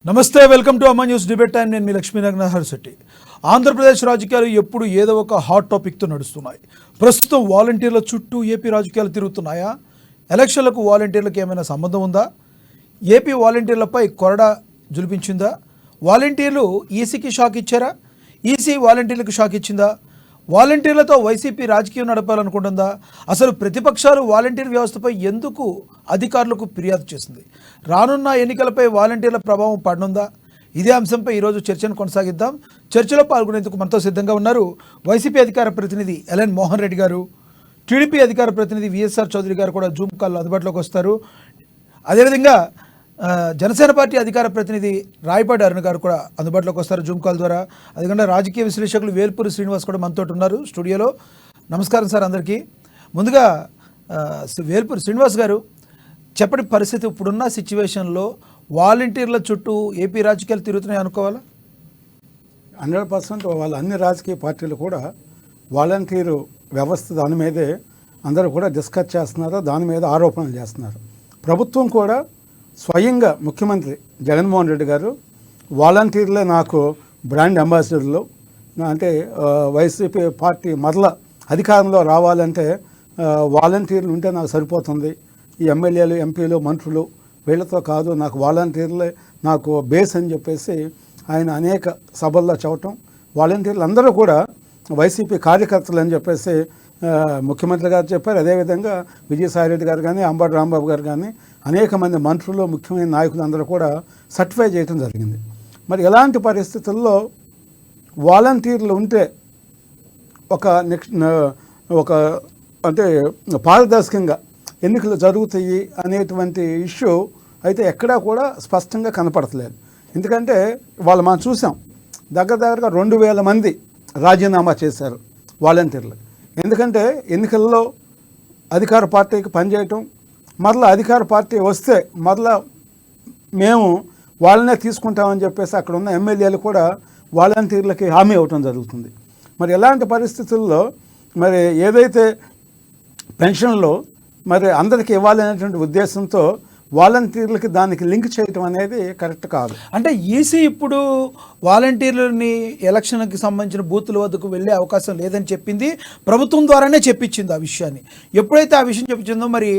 నమస్తే welcome to అమ్మా news debate time. నేను మీ లక్ష్మీనగర్ శెట్టి. ఆంధ్రప్రదేశ్ రాజకీయాలు ఎప్పుడు ఏదో ఒక హాట్ టాపిక్తో నడుస్తున్నాయి. ప్రస్తుతం వాలంటీర్ల చుట్టూ ఏపీ రాజకీయాలు తిరుగుతున్నాయా? ఎలక్షన్లకు వాలంటీర్లకు ఏమైనా సంబంధం ఉందా? ఏపీ వాలంటీర్లపై కొరడా జులిపించిందా? వాలంటీర్లు ఈసీకి షాక్ ఇచ్చారా? ఈసీ వాలంటీర్లకు షాక్ ఇచ్చిందా? వాలంటీర్లతో వైసీపీ రాజకీయం నడపాలనుకుంటుందా? అసలు ప్రతిపక్షాలు వాలంటీర్ వ్యవస్థపై ఎందుకు అధికారులకు ఫిర్యాదు చేసింది? రానున్న ఎన్నికలపై వాలంటీర్ల ప్రభావం పడనుందా? ఇదే అంశంపై ఈరోజు చర్చను కొనసాగిద్దాం. చర్చలో పాల్గొనేందుకు మనతో సిద్ధంగా ఉన్నారు వైసీపీ అధికార ప్రతినిధి ఎల్ఎన్ మోహన్ రెడ్డి గారు, టీడీపీ అధికార ప్రతినిధి విఎస్ఆర్ చౌదరి గారు కూడా జూమ్ కాల్లో అందుబాటులోకి వస్తారు. అదేవిధంగా జనసేన పార్టీ అధికార ప్రతినిధి రాయపాటి అరుణ్ గారు కూడా అందుబాటులోకి వస్తారు జూమ్ కాల్ ద్వారా. అదేవిధంగా రాజకీయ విశ్లేషకులు వేల్పూరి శ్రీనివాస్ కూడా మనతో ఉన్నారు స్టూడియోలో. నమస్కారం సార్ అందరికీ. ముందుగా వేల్పూరి శ్రీనివాస్ గారు, చెప్పని పరిస్థితి ఇప్పుడున్న సిచ్యువేషన్లో వాలంటీర్ల చుట్టూ ఏపీ రాజకీయాలు తిరుగుతున్నాయి అనుకోవాలా? 100% వాళ్ళ అన్ని రాజకీయ పార్టీలు కూడా వాలంటీరు వ్యవస్థ దాని మీదే అందరూ కూడా డిస్కస్ చేస్తున్నారు, దాని మీద ఆరోపణలు చేస్తున్నారు. ప్రభుత్వం కూడా స్వయంగా ముఖ్యమంత్రి జగన్మోహన్ రెడ్డి గారు వాలంటీర్లే నాకు బ్రాండ్ అంబాసిడర్లు, అంటే వైసీపీ పార్టీ మరలా అధికారంలో రావాలంటే వాలంటీర్లు ఉంటే నాకు సరిపోతుంది, ఈ ఎమ్మెల్యేలు ఎంపీలు మంత్రులు వీళ్ళతో కాదు, నాకు వాలంటీర్లే నాకు బేస్ అని చెప్పేసి ఆయన అనేక సభల్లో చెప్పటం, వాలంటీర్లు అందరూ కూడా వైసీపీ కార్యకర్తలు అని చెప్పేసి ముఖ్యమంత్రి గారు చెప్పారు. అదేవిధంగా విజయసాయిరెడ్డి గారు కానీ, అంబటి రాంబాబు గారు కానీ అనేక మంది మంత్రులు, ముఖ్యమైన నాయకులు అందరూ కూడా సర్టిఫై చేయడం జరిగింది. మరి ఎలాంటి పరిస్థితుల్లో వాలంటీర్లు ఉంటే ఒక అంటే పారదర్శకంగా ఎన్నికలు జరుగుతాయి అనేటువంటి ఇష్యూ అయితే ఎక్కడా కూడా స్పష్టంగా కనపడట్లేదు. ఎందుకంటే వాళ్ళు మనం చూసాం, దగ్గరగా 2000 మంది రాజీనామా చేశారు వాలంటీర్లు. ఎందుకంటే ఎన్నికల్లో అధికార పార్టీకి పనిచేయటం, మరలా అధికార పార్టీ వస్తే మరలా మేము వాళ్ళనే తీసుకుంటామని చెప్పేసి అక్కడ ఉన్న ఎమ్మెల్యేలు కూడా వాలంటీర్లకి హామీ ఇవ్వటం జరుగుతుంది. మరి ఎలాంటి పరిస్థితుల్లో మరి ఏదైతే పెన్షన్లో మరి అందరికీ ఇవ్వాలనేటువంటి ఉద్దేశంతో వాలంటీర్లకి దానికి లింక్ చేయటం అనేది కరెక్ట్ కాదు. అంటే ఈసీ ఇప్పుడు వాలంటీర్లని ఎలక్షన్కి సంబంధించిన బూతుల వద్దకు వెళ్ళే అవకాశం లేదని చెప్పింది, ప్రభుత్వం ద్వారానే చెప్పించింది ఆ విషయాన్ని. ఎప్పుడైతే ఆ విషయం చెప్పించిందో మరి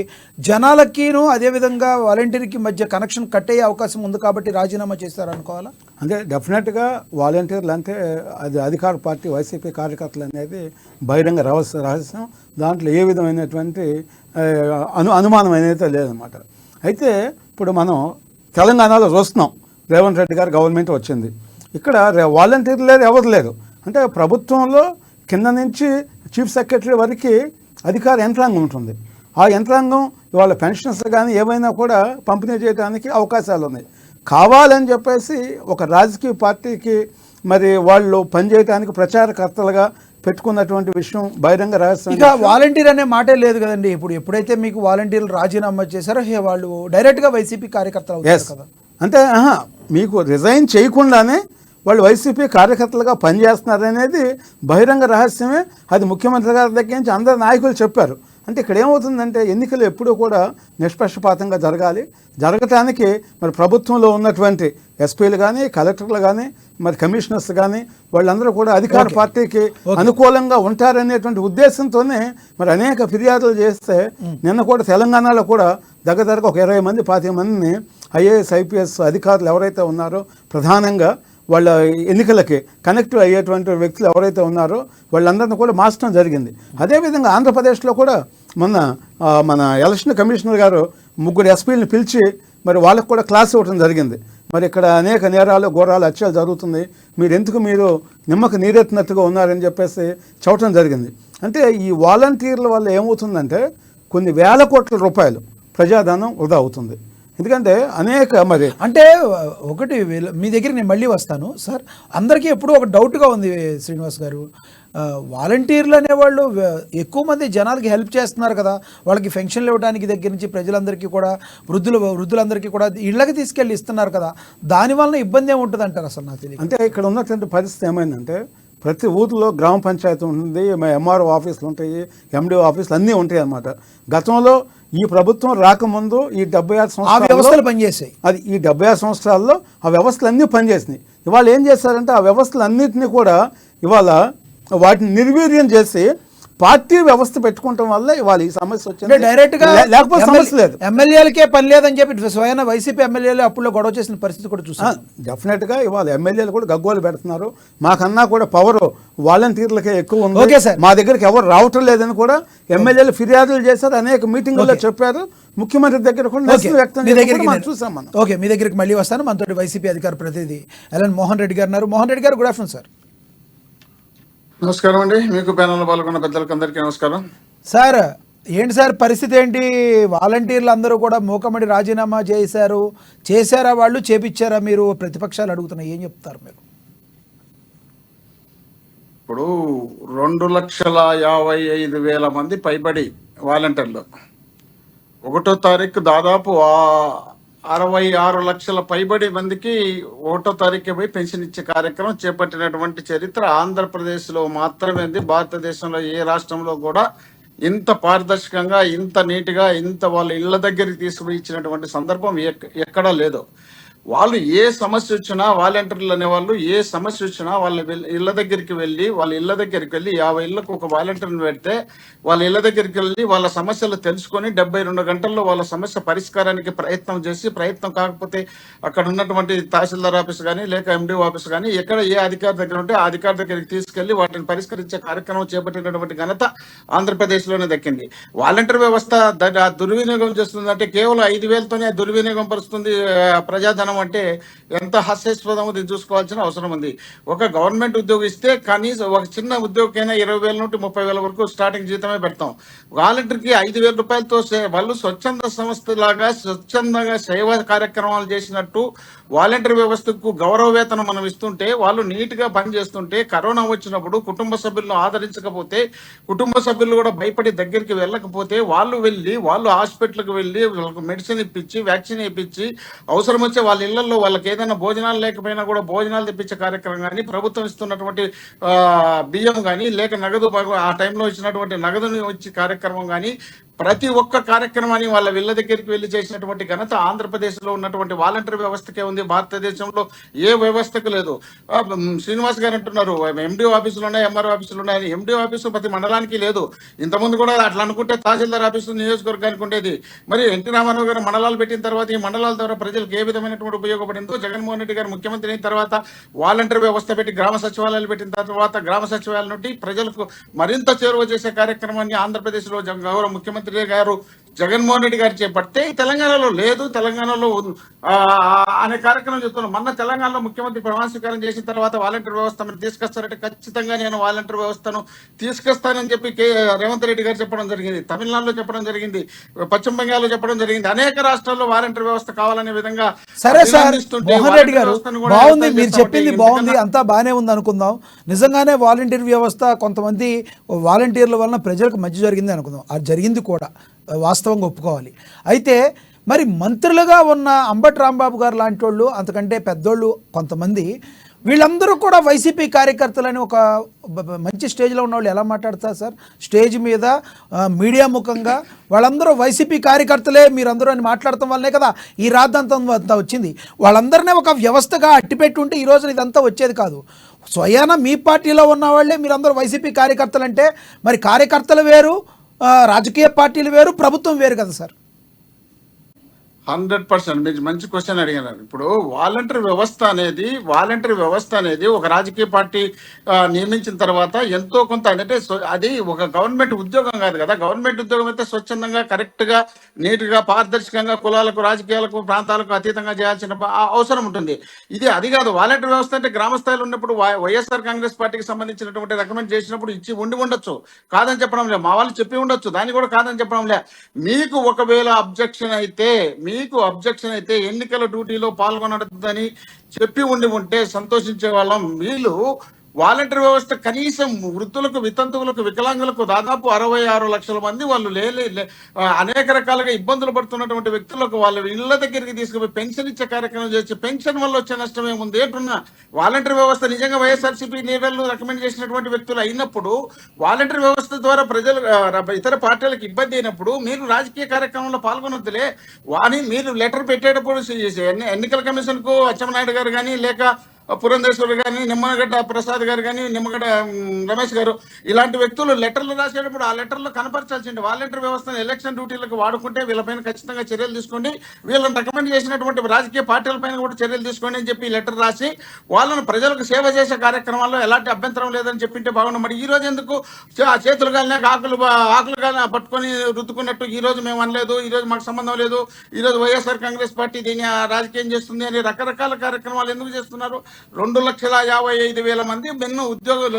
జనాలకిను అదేవిధంగా వాలంటీర్కి మధ్య కనెక్షన్ కట్ అయ్యే అవకాశం ఉంది కాబట్టి రాజీనామా చేస్తారనుకోవాలా? అంటే డెఫినెట్గా వాలంటీర్లు అంటే అది అధికార పార్టీ వైసీపీ కార్యకర్తలు అనేది బహిరంగ రహస్యం, దాంట్లో ఏ విధమైనటువంటి అనుమానం అనేది లేదన్నమాట. అయితే ఇప్పుడు మనం తెలంగాణలో చూస్తున్నాం, రేవంత్ రెడ్డి గారు గవర్నమెంట్ వచ్చింది, ఇక్కడ వాలంటీర్లు లేరు, ఎవరు లేరు. అంటే ప్రభుత్వంలో కింద నుంచి చీఫ్ సెక్రటరీ వరకు అధికార యంత్రాంగం ఉంటుంది. ఆ యంత్రాంగం ఇవాళ పెన్షన్స్ కానీ ఏమైనా కూడా పంపిణీ చేయడానికి అవకాశాలు ఉన్నాయి. కావాలని చెప్పేసి ఒక రాజకీయ పార్టీకి మరి వాళ్ళు పనిచేయడానికి ప్రచారకర్తలుగా పెట్టుకున్నటువంటి విషయం బహిరంగ రహస్యం. ఇక వాలంటీర్ అనే మాటే లేదు కదండి. ఇప్పుడు ఎప్పుడైతే మీకు వాలంటీర్లు రాజీనామా చేశారో వాళ్ళు డైరెక్ట్గా వైసీపీ కార్యకర్తలు అవుతారు కదా. అంటే మీకు రిజైన్ చేయకుండానే వాళ్ళు వైసీపీ కార్యకర్తలుగా పనిచేస్తున్నారనేది బహిరంగ రహస్యమే. అది ముఖ్యమంత్రి గారి దగ్గర నుంచి అందరు నాయకులు చెప్పారు. అంటే ఇక్కడ ఏమవుతుందంటే ఎన్నికలు ఎప్పుడూ కూడా నిష్పక్షపాతంగా జరగటానికి మరి ప్రభుత్వంలో ఉన్నటువంటి ఎస్పీలు కానీ, కలెక్టర్లు కానీ, మరి కమిషనర్స్ కానీ వాళ్ళందరూ కూడా అధికార పార్టీకి అనుకూలంగా ఉంటారనేటువంటి ఉద్దేశంతోనే మరి అనేక ఫిర్యాదులు చేస్తే నిన్న కూడా తెలంగాణలో కూడా దగ్గరగా ఒక 20 మంది 25 మందిని ఐఏఎస్ ఐపీఎస్ అధికారులు ఎవరైతే ఉన్నారో ప్రధానంగా వాళ్ళ ఎన్నికలకి కనెక్ట్ అయ్యేటువంటి వ్యక్తులు ఎవరైతే ఉన్నారో వాళ్ళందరినీ కూడా మార్చడం జరిగింది. అదేవిధంగా ఆంధ్రప్రదేశ్లో కూడా మన ఎలక్షన్ కమిషనర్ గారు 3 ఎస్పీలను పిలిచి మరి వాళ్ళకు కూడా క్లాస్ ఇవ్వడం జరిగింది. మరి ఇక్కడ అనేక నేరాలు ఘోరాలు హత్యలు జరుగుతుంది, మీరు నిమ్మకు నీరెత్తినట్టుగా ఉన్నారని చెప్పేసి చెప్పడం జరిగింది. అంటే ఈ వాలంటీర్ల వల్ల ఏమవుతుందంటే కొన్ని వేల కోట్ల రూపాయలు ప్రజాధనం వృధా అవుతుంది. ఎందుకంటే అనేక మరి అంటే ఒకటి మీ దగ్గర నేను మళ్ళీ వస్తాను సార్. అందరికీ ఎప్పుడూ ఒక డౌట్గా ఉంది శ్రీనివాస్ గారు, వాలంటీర్లు అనేవాళ్ళు ఎక్కువ మంది జనాలకి హెల్ప్ చేస్తున్నారు కదా, వాళ్ళకి పెన్షన్లు ఇవ్వడానికి దగ్గర నుంచి ప్రజలందరికీ కూడా వృద్ధులందరికీ కూడా ఇళ్ళకి తీసుకెళ్ళి ఇస్తున్నారు కదా, దానివల్ల ఇబ్బంది ఏముంటుంది అంటారు అసలు నాకు తెలియదు. అంటే ఇక్కడ ఉన్నటువంటి పరిస్థితి ఏమైందంటే ప్రతి ఊరిలో గ్రామ పంచాయతీ ఉంటుంది, ఎంఆర్ఓ ఆఫీసులు ఉంటాయి, ఎండిఓ ఆఫీసులు అన్నీ ఉంటాయి అన్నమాట. గతంలో ఈ ప్రభుత్వం రాకముందు ఈ 76 సంవత్సరాలు పనిచేసాయి. అది ఈ 76 సంవత్సరాల్లో ఆ వ్యవస్థలు అన్నీ పనిచేసినాయి. ఇవాళ ఏం చేస్తారంటే ఆ వ్యవస్థలన్నింటినీ కూడా ఇవాళ వాటిని నిర్వీర్యం చేసి పార్టీ వ్యవస్థ పెట్టుకోవటం వల్ల ఇవాళ ఈ సమస్య వచ్చింది. డైరెక్ట్ గా లేకపోతే సమస్య లేదు. ఎమ్మెల్యేలకే పని లేదని చెప్పి స్వయం వైసీపీ ఎమ్మెల్యేలు అప్పుల్లో గొడవ చేసిన పరిస్థితి కూడా చూసాం. డెఫినెట్ గా ఇవాళ ఎమ్మెల్యేలు కూడా గగ్గోలు పెడుతున్నారు. మాకన్నా కూడా పవర్ వాలంటీర్లకే ఎక్కువ ఉంది, ఓకే సార్, మా దగ్గరికి ఎవరు రావటం లేదని కూడా ఎమ్మెల్యేలు ఫిర్యాదులు చేశారు, అనేక మీటింగుల్లో చెప్పారు. ముఖ్యమంత్రి దగ్గర కూడా నిరసన వ్యక్తం చేశారు, చూసాం మనం. ఓకే, మీ దగ్గరికి మళ్ళీ వస్తాను. మనతోటి వైసీపీ అధికార ప్రతినిధి ఎల్ఎన్ మోహన్ రెడ్డి గారు ఉన్నారు. మోహన్ రెడ్డి గారు, గుడ్ ఆఫ్టర్నూన్ సార్. నమస్కారం అండి, మీకు ప్యానల్లో పాల్గొన్న పెద్దలకు అందరికీ నమస్కారం. సార్, ఏంటి సార్ పరిస్థితి ఏంటి? వాలంటీర్లు అందరూ కూడా మూకమ్మడి రాజీనామా చేశారా వాళ్ళు, చేపించారా మీరు? ప్రతిపక్షాలు అడుగుతున్నాయి, ఏం చెప్తారు మీరు? ఇప్పుడు 2,55,000 మంది పైబడి వాలంటీర్లు 1వ తారీఖు దాదాపు 66 లక్షల పైబడి మందికి 1వ తారీఖు పోయి పెన్షన్ ఇచ్చే కార్యక్రమం చేపట్టినటువంటి చరిత్ర ఆంధ్రప్రదేశ్లో మాత్రమే ఉంది. భారతదేశంలో ఏ రాష్ట్రంలో కూడా ఇంత పారదర్శకంగా, ఇంత నీట్గా, ఇంత వాళ్ళ ఇళ్ల దగ్గరికి తీసుకుని ఇచ్చినటువంటి సందర్భం ఎక్కడా లేదు. వాళ్ళు ఏ సమస్య వచ్చినా, వాలంటీర్లు అనేవాళ్ళు ఏ సమస్య వచ్చినా వాళ్ళ ఇళ్ల దగ్గరికి వెళ్ళి 50 ఇళ్లకు ఒక వాలంటీర్ని పెడితే వాళ్ళ ఇళ్ల దగ్గరికి వెళ్ళి వాళ్ళ సమస్యలు తెలుసుకొని 72 గంటల్లో వాళ్ళ సమస్య పరిష్కారానికి ప్రయత్నం కాకపోతే అక్కడ ఉన్నటువంటి తహసీల్దార్ ఆఫీస్ కానీ లేక ఎండిఓ ఆఫీస్ కానీ ఎక్కడ ఏ అధికారి దగ్గర ఉంటే ఆ అధికారి దగ్గరికి తీసుకెళ్లి వాటిని పరిష్కరించే కార్యక్రమం చేపట్టినటువంటి ఘనత ఆంధ్రప్రదేశ్లోనే దక్కింది. వాలంటీర్ వ్యవస్థ దుర్వినియోగం చేస్తుందంటే కేవలం 5,000తోనే దుర్వినియోగం పరుస్తుంది ప్రజాధనం అంటే ఎంత హాస్యాస్పదం, ఇది చూసుకోవాల్సిన అవసరం ఉంది. ఒక గవర్నమెంట్ ఉద్యోగి ఇస్తే కనీసం ఒక చిన్న ఉద్యోగికైనా 20,000 నుండి 30,000 వరకు స్టార్టింగ్ జీతమే పెడతాం. వాలంటీర్కి 5,000 రూపాయలతో వాళ్ళు స్వచ్ఛంద సంస్థలాగా స్వచ్ఛందంగా సేవా కార్యక్రమాలు చేసినట్టు వాలంటీర్ వ్యవస్థకు గౌరవ వేతనం మనం ఇస్తుంటే, వాళ్ళు నీట్గా పనిచేస్తుంటే, కరోనా వచ్చినప్పుడు కుటుంబ సభ్యులను ఆదరించకపోతే, కుటుంబ సభ్యులు కూడా భయపడి దగ్గరికి వెళ్ళకపోతే, వాళ్ళు హాస్పిటల్కి వెళ్ళి వాళ్ళకు మెడిసిన్ ఇప్పించి, వ్యాక్సిన్ ఇప్పించి, అవసరం వచ్చే వాళ్ళ ఇళ్లలో వాళ్ళకి ఏదైనా భోజనాలు లేకపోయినా కూడా భోజనాలు తెప్పించే కార్యక్రమం కానీ, ప్రభుత్వం ఇస్తున్నటువంటి బియ్యం కానీ లేక నగదు ఆ టైంలో ఇచ్చినటువంటి నగదుని వచ్చి కార్యక్రమం కానీ, ప్రతి ఒక్క కార్యక్రమాన్ని వాళ్ళ వీళ్ళ దగ్గరికి వెళ్ళి చేసినటువంటి ఘనత ఆంధ్రప్రదేశ్లో ఉన్నటువంటి వాలంటీర్ వ్యవస్థకే ఉంది. భారతదేశంలో ఏ వ్యవస్థకు లేదు. శ్రీనివాస్ గారు అంటున్నారు ఎండిఓ ఆఫీసులు ఉన్నాయి, ఎంఆర్ఓ ఆఫీసులు ఉన్నాయి. ఎండిఓ ఆఫీసు ప్రతి మండలానికి లేదు. ఇంతకుముందు కూడా అట్లా అనుకుంటే తహసీల్దార్ ఆఫీసు నియోజకవర్గానికి ఉండేది. మరి ఎన్టీ రామారావు గారు మండలాలు పెట్టిన తర్వాత ఈ మండలాల ద్వారా ప్రజలకు ఏ విధమైనటువంటి ఉపయోగపడిందో, జగన్మోహన్ రెడ్డి గారు ముఖ్యమంత్రి అయిన తర్వాత వాలంటీర్ వ్యవస్థ పెట్టి గ్రామ సచివాలయాలు పెట్టిన తర్వాత గ్రామ సచివాలయాల నుండి ప్రజలకు మరింత చేరువ చేసే కార్యక్రమాన్ని ఆంధ్రప్రదేశ్లో గౌరవ ముఖ్యమంత్రి గారు జగన్మోహన్ రెడ్డి గారు చేపడితే తెలంగాణలో లేదు. తెలంగాణలో అనే కార్యక్రమం చెప్తున్నాం. మొన్న తెలంగాణలో ముఖ్యమంత్రి ప్రమాణ స్వీకారం చేసిన తర్వాత వాలంటీర్ వ్యవస్థ మీరు తీసుకొస్తారంటే ఖచ్చితంగా నేను వాలంటీర్ వ్యవస్థను తీసుకొస్తానని చెప్పి రేవంత్ రెడ్డి గారు చెప్పడం జరిగింది. తమిళనాడులో చెప్పడం జరిగింది, పశ్చిమ బెంగాల్లో చెప్పడం జరిగింది. అనేక రాష్ట్రాల్లో వాలంటీర్ వ్యవస్థ కావాలనే విధంగా. సరే సార్, మోహన్ రెడ్డి గారు బాగుంది, మీరు చెప్పింది బాగుంది, అంతా బాగానే ఉంది అనుకుందాం. నిజంగానే వాలంటీర్ వ్యవస్థ కొంతమంది వాలంటీర్ల వలన ప్రజలకు మంచి జరిగింది అనుకుందాం, అది జరిగింది కూడా వాస్తవంగా ఒప్పుకోవాలి. అయితే మరి మంత్రులుగా ఉన్న అంబటి రాంబాబు గారు లాంటి వాళ్ళు, అంతకంటే పెద్దోళ్ళు కొంతమంది, వీళ్ళందరూ కూడా వైసీపీ కార్యకర్తలని ఒక మంచి స్టేజ్లో ఉన్న వాళ్ళు ఎలా మాట్లాడతారు సార్? స్టేజ్ మీద మీడియా ముఖంగా వాళ్ళందరూ వైసీపీ కార్యకర్తలే మీరందరూ అని మాట్లాడటం వల్లే కదా ఈ రాద్ధాంతం అంతా వచ్చింది. వాళ్ళందరినీ ఒక వ్యవస్థగా అట్టిపెట్టి ఉంటే ఈ రోజున ఇదంతా వచ్చేది కాదు. స్వయాన మీ పార్టీలో ఉన్న వాళ్ళే మీరందరూ వైసీపీ కార్యకర్తలు అంటే మరి కార్యకర్తలు వేరు, రాజకీయ పార్టీలు వేరు, ప్రభుత్వం వేరు కదా సార్? 100% మీరు మంచి క్వశ్చన్ అడిగినారు. ఇప్పుడు వాలంటీర్ వ్యవస్థ అనేది ఒక రాజకీయ పార్టీ నియమించిన తర్వాత ఎంతో కొంత అంటే అది ఒక గవర్నమెంట్ ఉద్యోగం కాదు కదా. గవర్నమెంట్ ఉద్యోగం అయితే స్వచ్ఛందంగా, కరెక్ట్గా, నీట్గా, పారదర్శకంగా, కులాలకు, రాజకీయాలకు, ప్రాంతాలకు అతీతంగా చేయాల్సిన అవసరం ఉంటుంది. అది కాదు. వాలంటీర్ వ్యవస్థ అంటే గ్రామ స్థాయిలో ఉన్నప్పుడు వైఎస్ఆర్ కాంగ్రెస్ పార్టీకి సంబంధించినటువంటి రికమెండ్ చేసినప్పుడు ఇచ్చి ఉండొచ్చు, కాదని చెప్పడం లే. మా వాళ్ళు చెప్పి ఉండొచ్చు, దాన్ని కూడా కాదని చెప్పడం లే. మీకు ఒకవేళ అబ్జెక్షన్ అయితే ఎన్నికల డ్యూటీలో పాల్గొనదని చెప్పి ఉంటే సంతోషించే వాళ్ళం. వీళ్ళు వాలంటీర్ వ్యవస్థ కనీసం వృద్ధులకు, వితంతువులకు, వికలాంగులకు దాదాపు 66 లక్షల మంది వాళ్ళు అనేక రకాలుగా ఇబ్బందులు పడుతున్నటువంటి వ్యక్తులకు వాళ్ళ ఇళ్ల దగ్గరికి తీసుకుపోయి పెన్షన్ ఇచ్చే కార్యక్రమం చేసి పెన్షన్ వల్ల వచ్చే నష్టం ఏముంది అంటున్నా. వాలంటీర్ వ్యవస్థ నిజంగా వైఎస్ఆర్సీపీ లీడర్లు రికమెండ్ చేసినటువంటి వ్యక్తులు అయినప్పుడు వాలంటీర్ వ్యవస్థ ద్వారా ప్రజలు ఇతర పార్టీలకు ఇబ్బంది అయినప్పుడు మీరు రాజకీయ కార్యక్రమంలో పాల్గొనొద్దులే. వాని మీరు లెటర్ పెట్టేటప్పుడు ఎన్నికల కమిషన్ కు అచ్చెన్నాయుడు గారు కానీ, లేక పురంధేశ్వరి కానీ, నిమ్మగడ్డ ప్రసాద్ గారు కానీ, నిమ్మగడ్డ రమేష్ గారు, ఇలాంటి వ్యక్తులు లెటర్లు రాసేటప్పుడు ఆ లెటర్లో కనపరచాల్సింది వాలంటీర్ వ్యవస్థను ఎలక్షన్ డ్యూటీలకు వాడుకుంటే వీళ్ళపైన ఖచ్చితంగా చర్యలు తీసుకోండి, వీళ్ళని రికమెండ్ చేసినటువంటి రాజకీయ పార్టీలపైన కూడా చర్యలు తీసుకోండి అని చెప్పి లెటర్ రాసి వాళ్ళను ప్రజలకు సేవ చేసే కార్యక్రమాల్లో ఎలాంటి అభ్యంతరం లేదని చెప్పింటే బాగుండు. మరి ఈ రోజు ఎందుకు ఆ చేతులు కాలినా ఆకులు కాలినా పట్టుకొని రుద్దుకున్నట్టు ఈ రోజు మేము అనలేదు, ఈ రోజు మాకు సంబంధం లేదు, ఈ రోజు వైఎస్ఆర్ కాంగ్రెస్ పార్టీ దీన్ని రాజకీయం చేస్తుంది అని రకరకాల కార్యక్రమాలు ఎందుకు చేస్తున్నారు? 2,55,000 మంది మెన్ను ఉద్యోగులు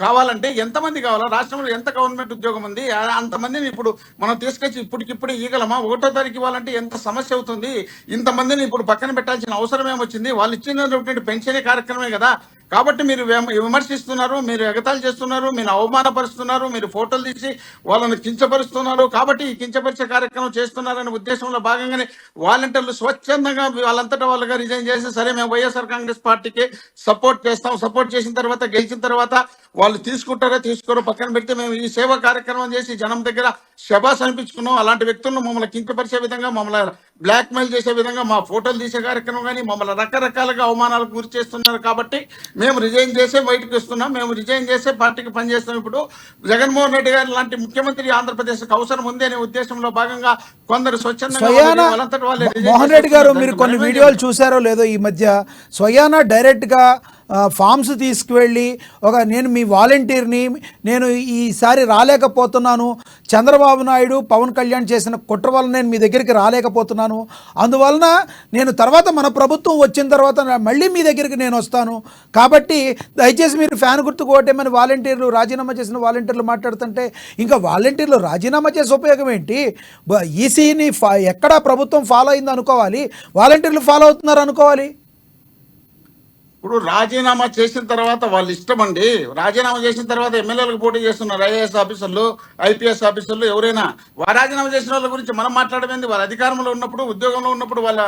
కావాలంటే ఎంతమంది కావాలా? రాష్ట్రంలో ఎంత గవర్నమెంట్ ఉద్యోగం ఉంది? అంతమందిని ఇప్పుడు మనం తీసుకొచ్చి ఇప్పటికిప్పుడు ఈగలమా? 1వ తారీఖు ఇవ్వాలంటే ఎంత సమస్య అవుతుంది? ఇంతమందిని ఇప్పుడు పక్కన పెట్టాల్సిన అవసరం ఏమొచ్చింది? వాళ్ళు ఇచ్చినటువంటి పెన్షన్ కార్యక్రమే కదా. కాబట్టి మీరు విమర్శిస్తున్నారు, మీరు ఎగతాళి చేస్తున్నారు, మీరు అవమానపరుస్తున్నారు, మీరు ఫోటోలు తీసి వాళ్ళని కించపరుస్తున్నారు. కాబట్టి ఈ కించపరిచే కార్యక్రమం చేస్తున్నారనే ఉద్దేశంలో భాగంగానే వాలంటీర్లు స్వచ్ఛందంగా వాళ్ళంతటా వాళ్ళుగా రిజైన్ చేసి సరే మేము వైఎస్ఆర్ కాంగ్రెస్ పార్టీకి సపోర్ట్ చేస్తాం, సపోర్ట్ చేసిన తర్వాత గెలిచిన తర్వాత వాళ్ళు తీసుకుంటారో తీసుకోరో పక్కన పెడితే మేము ఈ సేవా కార్యక్రమం చేసి జనం దగ్గర శబాస్ అనిపించుకున్నాం. అలాంటి వ్యక్తులను మమ్మల్ని కించపరిచే విధంగా, మమ్మల్ని బ్లాక్ మెయిల్ చేసే విధంగా, మా ఫోటోలు తీసే కార్యక్రమం కానీ మమ్మల్ని రకరకాలుగా అవమానాలకు గురి చేస్తున్నారు. కాబట్టి మేము రిజైన్ చేసే బయటకు వస్తున్నాం, మేము రిజైన్ చేసే పార్టీకి పనిచేస్తాం. ఇప్పుడు జగన్మోహన్ రెడ్డి గారు లాంటి ముఖ్యమంత్రి ఆంధ్రప్రదేశ్కి అవసరం ఉంది అనే ఉద్దేశంలో భాగంగా కొందరు స్వచ్ఛందంగా మోహన్ రెడ్డి గారు మీరు కొన్ని వీడియోలు చూసారో లేదో, ఈ మధ్య స్వయానా డైరెక్ట్ గా ఫామ్స్ తీసుకువెళ్ళి నేను మీ వాలంటీర్ని, నేను ఈసారి రాలేకపోతున్నాను, చంద్రబాబు నాయుడు పవన్ కళ్యాణ్ చేసిన కుట్ర వల్ల నేను మీ దగ్గరికి రాలేకపోతున్నాను, అందువలన నేను తర్వాత మన ప్రభుత్వం వచ్చిన తర్వాత మళ్ళీ మీ దగ్గరికి నేను వస్తాను, కాబట్టి దయచేసి మీరు ఫ్యాన్ గుర్తు కోటేమని వాలంటీర్లు, రాజీనామా చేసిన వాలంటీర్లు మాట్లాడుతుంటే ఇంకా వాలంటీర్లు రాజీనామా చేసే ఉపయోగం ఏంటి? ఈసీని ఎక్కడా ప్రభుత్వం ఫాలో అయింది అనుకోవాలి, వాలంటీర్లు ఫాలో అవుతున్నారు అనుకోవాలి. ఇప్పుడు రాజీనామా చేసిన తర్వాత వాళ్ళ ఇష్టం అండి. రాజీనామా చేసిన తర్వాత ఎమ్మెల్యేలకు పోటీ చేస్తున్నారు ఐఏఎస్ ఆఫీసర్లు, ఐపీఎస్ ఆఫీసర్లు, ఎవరైనా రాజీనామా చేసిన వాళ్ళ గురించి మనం మాట్లాడమేంది? వాళ్ళ అధికారంలో ఉన్నప్పుడు, ఉద్యోగంలో ఉన్నప్పుడు వాళ్ళ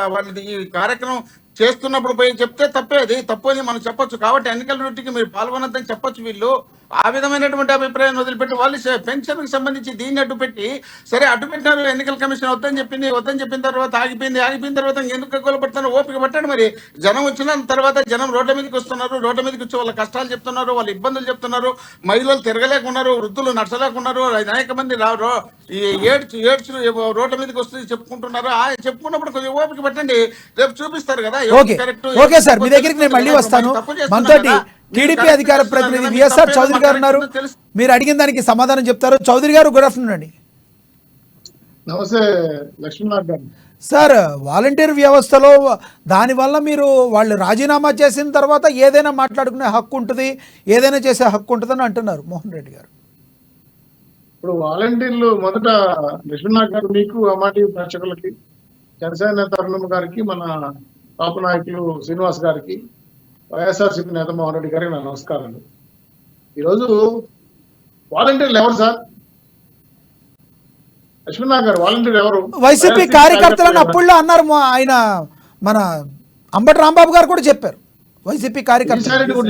ఈ కార్యక్రమం చేస్తున్నప్పుడు పోయి చెప్తే తప్పే, అది తప్పు అని మనం చెప్పొచ్చు. కాబట్టి ఎన్నికల డ్యూటీకి మీరు పాల్గొనొద్దని చెప్పొచ్చు. వీళ్ళు ఆ విధమైనటువంటి అభిప్రాయాన్ని వదిలిపెట్టి వాళ్ళు పెన్షన్కి సంబంధించి దీన్ని అడ్డుపెట్టి, సరే అడ్డుపెట్టినారు, ఎన్నికల కమిషన్ వద్దని చెప్పిన తర్వాత ఆగిపోయిన తర్వాత ఎందుకు గగ్గోలు పడుతున్నారు? ఓపిక పట్టాడు. మరి జనం వచ్చిన తర్వాత జనం రోడ్ల మీదకి వస్తున్నారు, రోడ్ల మీదకి వచ్చి వాళ్ళ కష్టాలు చెప్తున్నారు, వాళ్ళ ఇబ్బందులు చెప్తున్నారు, మహిళలు తిరగలేకున్నారు, వృద్ధులు నడచలేకున్నారు, అనేక మంది ఏడ్చు రోడ్ల మీదకి వస్తుంది చెప్పుకుంటున్నారు. చెప్పుకున్నప్పుడు కొంచెం ఓపిక పట్టండి, రేపు చూపిస్తారు కదా. ఓకే సార్, మీ దగ్గరికి నేను మళ్ళీ వస్తాను. మనతోటి టీడీపీ అధికార ప్రతినిధి విఎస్ఆర్ చౌదరి గారు ఉన్నారు, మీరు అడిగిన దానికి సమాధానం చెప్తారు. చౌదరి గారు, గుడ్ ఆఫ్టర్నూన్ అండి. నమస్తే లక్ష్మీనాథ్ గారు. సార్, వాలంటీర్ వ్యవస్థలో దానివల్ల మీరు వాళ్ళు రాజీనామా చేసిన తర్వాత ఏదైనా మాట్లాడుకునే హక్కు ఉంటుంది, ఏదైనా చేసే హక్కు ఉంటుందని అంటున్నారు మోహన్ రెడ్డి గారు. ఇప్పుడు వాలంటీర్లు మొదట లక్ష్మీనాథ్ గారు, మీకు అమాటి ప్రేక్షకులకి, జనసేన తరుణం గారికి, మన కాపు నాయకులు శ్రీనివాస్ గారికి, వైఎస్ఆర్సీపీ నేత మోహన్ రెడ్డి గారికి నా నమస్కారాలు. ఈరోజు వాలంటీర్లు ఎవరు సార్? లక్ష్మీనాథ్ గారు, వాలంటీర్ ఎవరు? వైసీపీ కార్యకర్తలను అప్పుల్లో అన్నారు ఆయన, మన అంబటి రాంబాబు గారు కూడా చెప్పారు. వైసీపీ కార్యకర్తలు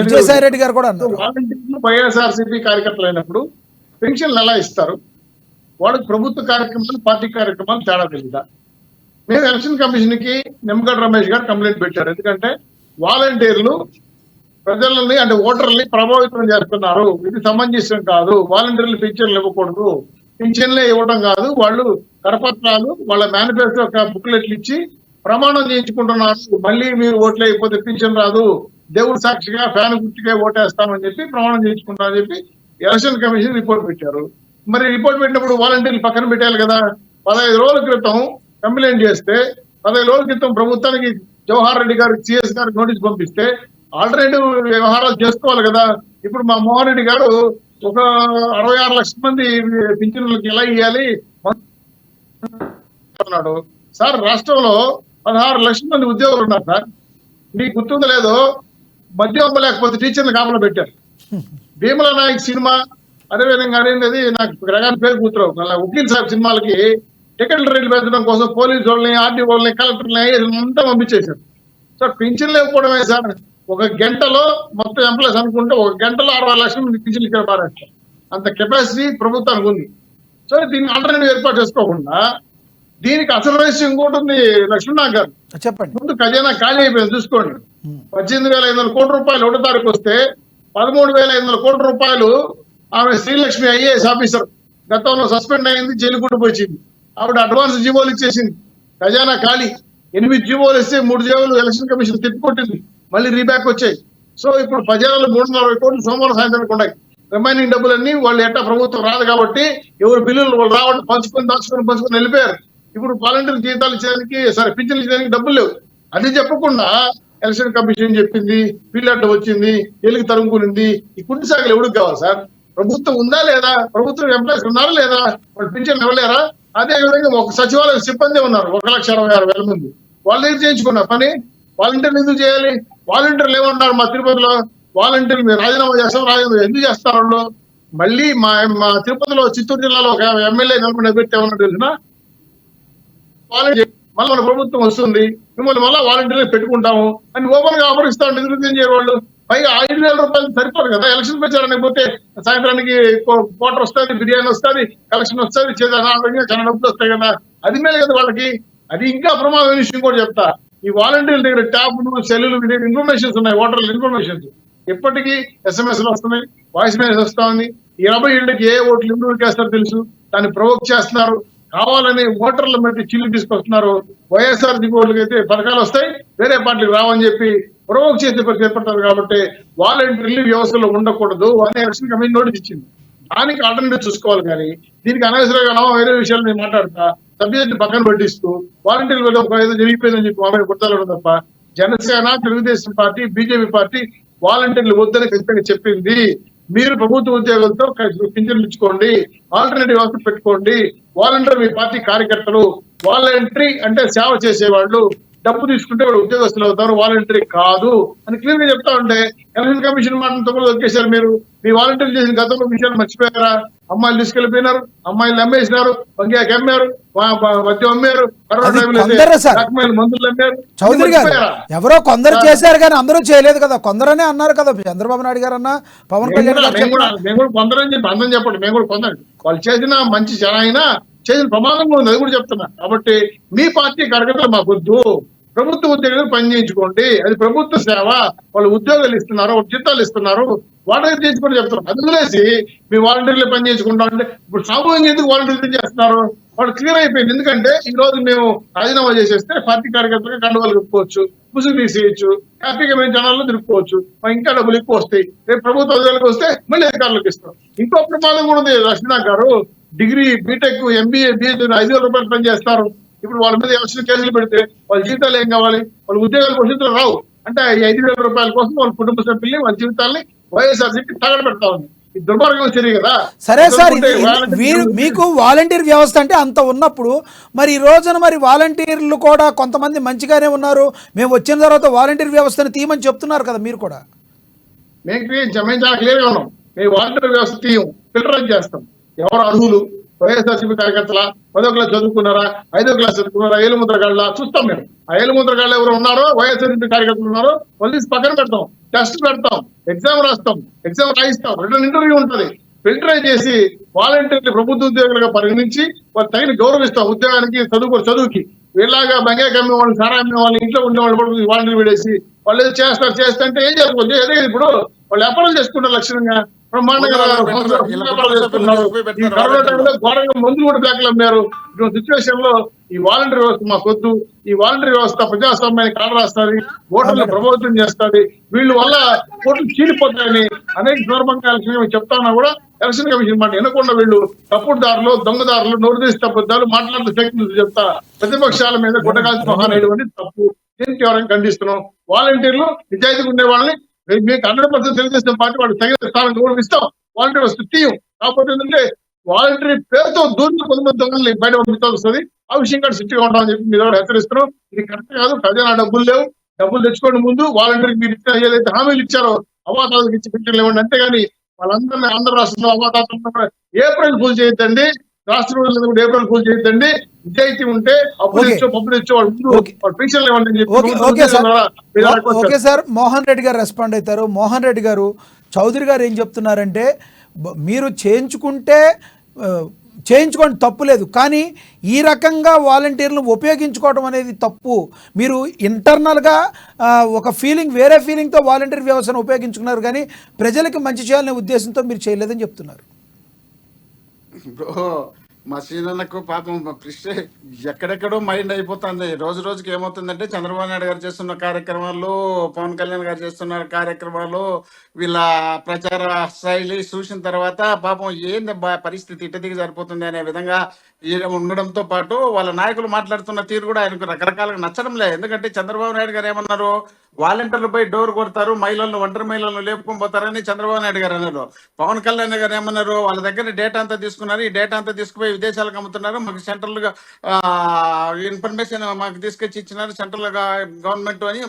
విజయసాయి రెడ్డి గారు కూడా అన్నారు. వాలంటీర్లు వైఎస్ఆర్సీపీ కార్యకర్తలు అయినప్పుడు పెన్షన్లు ఎలా ఇస్తారు? వాళ్ళకి ప్రభుత్వ కార్యక్రమాలు, పార్టీ కార్యక్రమాలు తేడా తెలియదా? నేను ఎలక్షన్ కమిషన్ కి నిమ్మగడ్డ రమేష్ గారు కంప్లైంట్ పెట్టారు. ఎందుకంటే వాలంటీర్లు ప్రజలని, అంటే ఓటర్లని ప్రభావితం చేస్తున్నారు, ఇది సమంజసం కాదు, వాలంటీర్లు పింఛన్లు ఇవ్వకూడదు, పింఛన్లే ఇవ్వడం కాదు, వాళ్ళు కరపత్రాలు, వాళ్ళ మేనిఫెస్టో బుక్లెట్లు ఇచ్చి ప్రమాణం చేయించుకుంటున్నారు, మళ్ళీ మీరు ఓట్లు అయిపోతే పింఛన్ రాదు, దేవుడు సాక్షిగా ఫ్యాన్ గుర్తుగా ఓటేస్తామని చెప్పి ప్రమాణం చేయించుకుంటామని చెప్పి ఎలక్షన్ కమిషన్ రిపోర్ట్ పెట్టారు. మరి రిపోర్ట్ పెట్టినప్పుడు వాలంటీర్లు పక్కన పెట్టాలి కదా. 15 రోజుల క్రితం కంప్లైంట్ చేస్తే, 15 రోజుల క్రితం ప్రభుత్వానికి జవహర్ రెడ్డి గారికి, సిఎస్ గారికి నోటీస్ పంపిస్తే ఆల్టర్నేటివ్ వ్యవహారాలు చేసుకోవాలి కదా. ఇప్పుడు మా మోహన్ రెడ్డి గారు ఒక 66 లక్షల మంది పింఛన్లకి ఎలా ఇవ్వాలి అన్నాడు. సార్, రాష్ట్రంలో 16 లక్షల మంది ఉద్యోగులు ఉన్నారు సార్. మీకు గుర్తుందో లేదో, మద్యం అమ్మలేకపోతే టీచర్లు కాపలా పెట్టారు. భీమల నాయక్ సినిమా అదేవిధంగా అనేది నాకు రకాల పేరు కూతురు వకీల్ సాబ్ సినిమాలకి టికెట్ల రేట్లు పెంచడం కోసం పోలీసు వాళ్ళని, ఆర్టీ వాళ్ళని, కలెక్టర్ని అంతా పంపించేశారు. సో పింఛన్లు లేకపోవడమే సార్. ఒక గంటలో మొత్తం ఎంప్లాయీస్ అనుకుంటే ఒక గంటలో 60 లక్షల మంది పింఛన్లు ఇక్కడ మారేస్తారు. అంత కెపాసిటీ ప్రభుత్వానికి ఉంది. సో దీన్ని ఆల్టర్నేటివ్ ఏర్పాటు చేసుకోకుండా దీనికి అసలు రహస్యం ఇంకోటి ఉంది లక్ష్మణ్ గారు. చెప్పండి. ముందు ఖజానా ఖాళీ అయిపోయింది చూసుకోండి. 18,500 కోట్ల రూపాయలు 1వ తారీఖు వస్తే 13,500 కోట్ల రూపాయలు ఆమె శ్రీలక్ష్మి ఐఏఎస్ ఆఫీసర్ గతంలో సస్పెండ్ అయింది, జైలు కూడా వచ్చింది. ఆవిడ అడ్వాన్స్ జీవోలు ఇచ్చేసింది. ఖజానా ఖాళీ. 8 జీవోలు ఇస్తే 3 జీవోలు ఎలక్షన్ కమిషన్ తిప్పికొట్టింది, మళ్ళీ రీబ్యాక్ వచ్చాయి. సో ఇప్పుడు ప్రజలలో 340 కోట్లు సోమవారం సాయంత్రం ఉన్నాయి. రిమైనింగ్ డబ్బులన్నీ వాళ్ళు ఎట్టా ప్రభుత్వం రాదు కాబట్టి ఎవరు బిల్లులు వాళ్ళు రావడం పంచుకొని వెళ్ళిపోయారు. ఇప్పుడు వాలంటీర్ జీతాలు ఇచ్చేదానికి పింఛన్లు ఇచ్చేదానికి డబ్బులు లేవు. అది చెప్పకుండా ఎలక్షన్ కమిషన్ చెప్పింది, పిల్లడ్డ వచ్చింది, ఎలుగు తరుముకునింది. ఈ కుట్టి సాగులు ఎవరికి కావాలి సార్? ప్రభుత్వం ఉందా లేదా? ప్రభుత్వం ఎంప్లాయీస్ ఉన్నారా లేదా? వాళ్ళు పింఛన్లు ఇవ్వలేరా? అదే విధంగా ఒక సచివాలయ సిబ్బంది ఉన్నారు 1,66,000 మంది. వాళ్ళ దగ్గర చేయించుకున్నారు పని. వాలంటీర్లు ఎందుకు చేయాలి? వాలంటీర్లు ఏమన్నారు మా తిరుపతిలో? వాలంటీర్లు మీరు రాజీనామా ఎందుకు చేస్తారు వాళ్ళు? మళ్ళీ మా తిరుపతిలో చిత్తూరు జిల్లాలో ఒక ఎమ్మెల్యే నిలబడి ఏమన్నా తెలిసిన వాలంటీర్ మళ్ళీ మన ప్రభుత్వం వస్తుంది, మిమ్మల్ని మళ్ళీ వాలంటీర్లు పెట్టుకుంటాము అని ఓపెన్ గా ఆఫర్ ఇస్తాం. ఎందుకు చేయరు వాళ్ళు? పైగా 5,000 రూపాయలు సరిపోదు కదా. ఎలక్షన్ ప్రచారానికి పోతే సాయంత్రానికి కోటర్ వస్తుంది, బిర్యానీ వస్తుంది, కలెక్షన్ వస్తుంది, చాలా డబ్బులు వస్తాయి కదా. అది మేలు కదా వాళ్ళకి. అది ఇంకా ప్రమాదమైన విషయం కూడా చెప్తా. ఈ వాలంటీర్ల దగ్గర ట్యాబ్లు, సెల్లులు ఇన్ఫర్మేషన్స్ ఉన్నాయి, ఓటర్ల ఇన్ఫర్మేషన్స్. ఎప్పటికీ SMS వస్తున్నాయి, వాయిస్ మెసేజ్ వస్తా ఉంది. 20 ఏళ్ళకి ఏ ఓట్లు ఇంప్రూవ్ చేస్తారో తెలుసు. దాన్ని ప్రొవోక్ చేస్తున్నారు. కావాలని ఓటర్ల మధ్య చిల్లు తీసుకొస్తున్నారు. వైఎస్ఆర్సీపీ ఓట్లకి అయితే పథకాలు వస్తాయి, వేరే పార్టీలకు రావని చెప్పి ప్రొవోక్ చేసే చేపడతారు. కాబట్టి వాలంటీర్లు వ్యవస్థలో ఉండకూడదు అని ఎలక్షన్ కమిషన్ నోటీస్ ఇచ్చింది. దానికి ఆల్టర్నేటివ్ చూసుకోవాలి. కానీ దీనికి అనవసరంగా వేరే విషయాలు నేను మాట్లాడతా సబ్జెక్ట్ పక్కన పట్టిస్తూ వాలంటీర్లు ఏదో జరిగిపోయిందని చెప్పి మామూలు గుర్తాలు తప్ప Janasena, Telugu Desam party, BJP party వాలంటీర్లు వద్దని ఖచ్చితంగా చెప్పింది. మీరు ప్రభుత్వ ఉద్యోగులతో పింఛన్లు ఇచ్చుకోండి, ఆల్టర్నేటివ్ వ్యవస్థ పెట్టుకోండి. వాలంటీర్ మీ పార్టీ కార్యకర్తలు. వాలంటరీ అంటే సేవ చేసేవాళ్ళు. డబ్బు తీసుకుంటే వాళ్ళు ఉద్యోగస్తులు అవుతారు, వాలంటరీ కాదు అని క్లియర్ గా చెప్తా ఉంటే ఎలక్షన్ కమిషన్ మాటలతో కూడా దొరికేశారు. మీరు మీ వాలంటీర్లు చేసిన గతంలో విషయాలు మర్చిపోయారా? అమ్మాయిలు తీసుకెళ్లిపోయినారు, అమ్మాయిలు అమ్మేసినారు, వంకాయకి అమ్మారు, మద్యం అమ్మారు, మందులు అమ్మారు. చౌదరి గారు ఎవరో కొందరు చేశారు కానీ అందరూ చేయలేదు కదా. కొందరనే అన్నారు కదా చంద్రబాబు నాయుడు గారు అన్న, పవన్ కళ్యాణ్ గారు. మేము కూడా కొందరని చెప్పి అందరం చెప్పండి. మేము కూడా కొందరు వాళ్ళు చేసిన మంచి జన అయినా చేసిన ప్రమాదంగా ఉంది, అది కూడా చెప్తున్నా. కాబట్టి మీ పార్టీ కార్యకర్తలు మాకొద్దు, ప్రభుత్వ ఉద్యోగులు పని చేయించుకోండి. అది ప్రభుత్వ సేవ. వాళ్ళు ఉద్యోగాలు ఇస్తున్నారు, జీతాలు ఇస్తున్నారు, వాటర్ చేయించుకొని చెప్తున్నారు. అది వదిలేసి మీ వాలంటీర్లు పని చేసుకుంటా అంటే ఇప్పుడు సామూహికంగా ఎందుకు వాలంటీర్లు చేస్తున్నారు? వాళ్ళు క్లియర్ అయిపోయింది. ఎందుకంటే ఈ రోజు మేము రాజీనామా చేసేస్తే పార్టీ కార్యకర్తలుగా కండువాలు కప్పుకోవచ్చు, ముసుగు తీసేయచ్చు, హ్యాపీగా మేము జనాల్లో తిరుక్కోవచ్చు, ఇంకా డబ్బులు ఎక్కువ వస్తాయి. రేపు ప్రభుత్వ ఉద్యోగాలకు వస్తే మళ్ళీ అధికారులకు ఇస్తాం. ఇంకో ప్రమాదం కూడా ఉంది లక్ష్మీనాథ్ గారు. డిగ్రీ, బీటెక్, MBA, BHD 5,000 రూపాయలు పని చేస్తారు. ఇప్పుడు వాళ్ళ మీద ఎలక్షన్ కేసులు పెడితే వాళ్ళ జీవితాలు ఏం కావాలి? వాళ్ళ ఉద్యోగాలు భవిష్యత్తులో రావు. అంటే ఈ 5,000 రూపాయల కోసం వాళ్ళ కుటుంబ సభ్యుల్ని, వాళ్ళ జీవితాలని వైఎస్ఆర్సీపీ తగలబెడతా ఉంది. ఈ దుర్మార్గం చర్య కదా. సరే సార్, మీకు వాలంటీర్ వ్యవస్థ అంటే అంత ఉన్నప్పుడు మరి ఈ రోజున మరి వాలంటీర్లు కూడా కొంతమంది మంచిగానే ఉన్నారు, మేము వచ్చిన తర్వాత వాలంటీర్ వ్యవస్థను తీయమని చెప్తున్నారు కదా మీరు కూడా. మేము చాలా క్లియర్ గా ఉన్నాం. మేము వాలంటీర్ వ్యవస్థ తీయం, ఫిల్టరైజ్ చేస్తాం. ఎవరు అర్హులు? వైఎస్ఆర్సీపీ కార్యకర్తల 10వ క్లాస్ చదువుకున్నారా, 5వ క్లాస్ చదువుకున్నారా, ఏలుముద్రగాళ్ళ చూస్తాం. మేము ఆ ఏలుముద్రగాళ్ళు ఎవరు ఉన్నారో, వైఎస్ఆర్సీపీ కార్యకర్తలు ఉన్నారో వాళ్ళు పక్కన పెడతాం, టెస్ట్ పెడతాం, ఎగ్జామ్ రాస్తాం, ఎగ్జామ్ రాయిస్తాం, రిటర్న్ ఇంటర్వ్యూ ఉంటుంది. ఫిల్టరైజ్ చేసి వాలంటీర్లు ప్రభుత్వ ఉద్యోగులుగా పరిగణించి వాళ్ళు తగిన గౌరవిస్తాం. ఉద్యోగానికి, చదువుకి వీళ్ళగా బంగాయ కమ్మే వాళ్ళు, సారా అమ్మే వాళ్ళు, ఇంట్లో ఉండే వాళ్ళు కూడా వాలంటీర్ విడేసి వాళ్ళు ఏదో చేస్తే ఏం చేసుకోవచ్చు? అదే ఇప్పుడు వాళ్ళు వ్యాపారాలు చేసుకుంటారు లక్షణంగా, బ్రహ్మాండంగా కరోనా టైంలో ఘోరంగా మందులు కూడా బ్లాక్లు అమ్మారు. ఇటువంటి సిచ్యువేషన్ లో ఈ వాలంటీర్ వ్యవస్థ మాకొద్దు. ఈ వాలంటీర్ వ్యవస్థ ప్రజాస్వామ్యాన్ని కాలరాస్తుంది, ఓటర్లు ప్రభావితం చేస్తుంది. వీళ్ళ వల్ల ఓట్లు చీలిపోతాయని అనేక సందర్భంగా చెప్తానా కూడా ఎలక్షన్ కమిషన్ మాట వినకుండా వీళ్ళు తప్పుడు దారులు, దొంగదారులు, నోరుదేశి తప్పుదారులు మాట్లాడుతూ ఫేక్ చెప్తా ప్రతిపక్షాల మీద గుడ్డగాల్చి మహానాయుడు అని తప్పు. దీనికి ఎవరైనా ఖండిస్తున్నాం. వాలంటీర్లు నిజాయితీగా ఉండే వాళ్ళని మీకు 100% తెలుగుదేశం పార్టీ వాళ్ళు తగిన స్థానం గౌరవిస్తాం. వాలంటీర్ వస్తే తీయం. కాకపోతే ఏంటంటే వాలంటీర్ పేరుతో దూరం కొంతమంది దొంగలు బయట పంపించాల్సి వస్తుంది. ఆ విషయం కూడా సిట్టిగా ఉంటామని చెప్పి మీరు హెచ్చరిస్తున్నాం. ఇది కరెక్ట్ కాదు. ఖజానా డబ్బులు లేవు, డబ్బులు తెచ్చుకోండి ముందు, వాలంటీర్కి మీరు ఇచ్చిన ఏదైతే హామీలు ఇచ్చారో అవాతాలకు ఇచ్చి పెన్షన్లు ఇవ్వండి. అంతేగాని వాళ్ళందరినీ ఆంధ్ర రాష్ట్రంలో అవాతాలు ఏప్రిల్ ఫుల్ చేయొద్దండి, రాష్ట్ర రోజులు కూడా ఏప్రిల్ ఫుల్ చేయొద్దండి. నిజాయితీ ఉంటే అప్పుడు ఓకే. ఇచ్చో పప్పులు ఇచ్చో వాళ్ళు ముందు ఓకే. వాళ్ళు పెన్షన్లు ఇవ్వండి అని ఓకే చెప్పి ఓకే సార్ మీరు ఎలా కొట్టారు? ఓకే సార్, మోహన్ రెడ్డి గారు రెస్పాండ్ అవుతారు. మోహన్ రెడ్డి గారు, చౌదరి గారు ఏం చెప్తున్నారంటే మీరు చేయించుకుంటే చేయించుకోండి, తప్పు లేదు, కానీ ఈ రకంగా వాలంటీర్లను ఉపయోగించుకోవడం అనేది తప్పు. మీరు ఇంటర్నల్గా ఒక ఫీలింగ్, వేరే ఫీలింగ్తో వాలంటీర్ వ్యవస్థను ఉపయోగించుకున్నారు, కానీ ప్రజలకు మంచి చేయాలనే ఉద్దేశంతో మీరు చేయలేదని చెప్తున్నారు. బ్రో, మా సీనన్నకు పాపం ఎక్కడెక్కడో మైండ్ అయిపోతుంది. రోజు రోజుకి ఏమవుతుందంటే చంద్రబాబు నాయుడు గారు చేస్తున్న కార్యక్రమాలు, పవన్ కళ్యాణ్ గారు చేస్తున్న కార్యక్రమాలు, వీళ్ళ ప్రచార శైలి చూసిన తర్వాత పాపం ఏంది పరిస్థితి ఇటు దిగి సరిపోతుంది అనే విధంగా ఉండడంతో పాటు వాళ్ళ నాయకులు మాట్లాడుతున్న తీరు కూడా ఆయనకు రకరకాలుగా నచ్చడం లేదు. ఎందుకంటే చంద్రబాబు నాయుడు గారు ఏమన్నారు, వాలంటీర్లపై డోర్ కొడతారు, మహిళలను, ఒంటరి మహిళలను లేపుకొని పోతారని చంద్రబాబు నాయుడు గారు అన్నారు. పవన్ కళ్యాణ్ గారు ఏమన్నారు, వాళ్ళ దగ్గర డేటా అంతా తీసుకున్నారు, ఈ డేటా అంతా తీసుకుపోయి విదేశాలకు అమ్ముతున్నారు, మాకు సెంట్రల్ గా ఇన్ఫర్మేషన్ మాకు తీసుకొచ్చి ఇచ్చినారు సెంట్రల్ గవర్నమెంట్ అని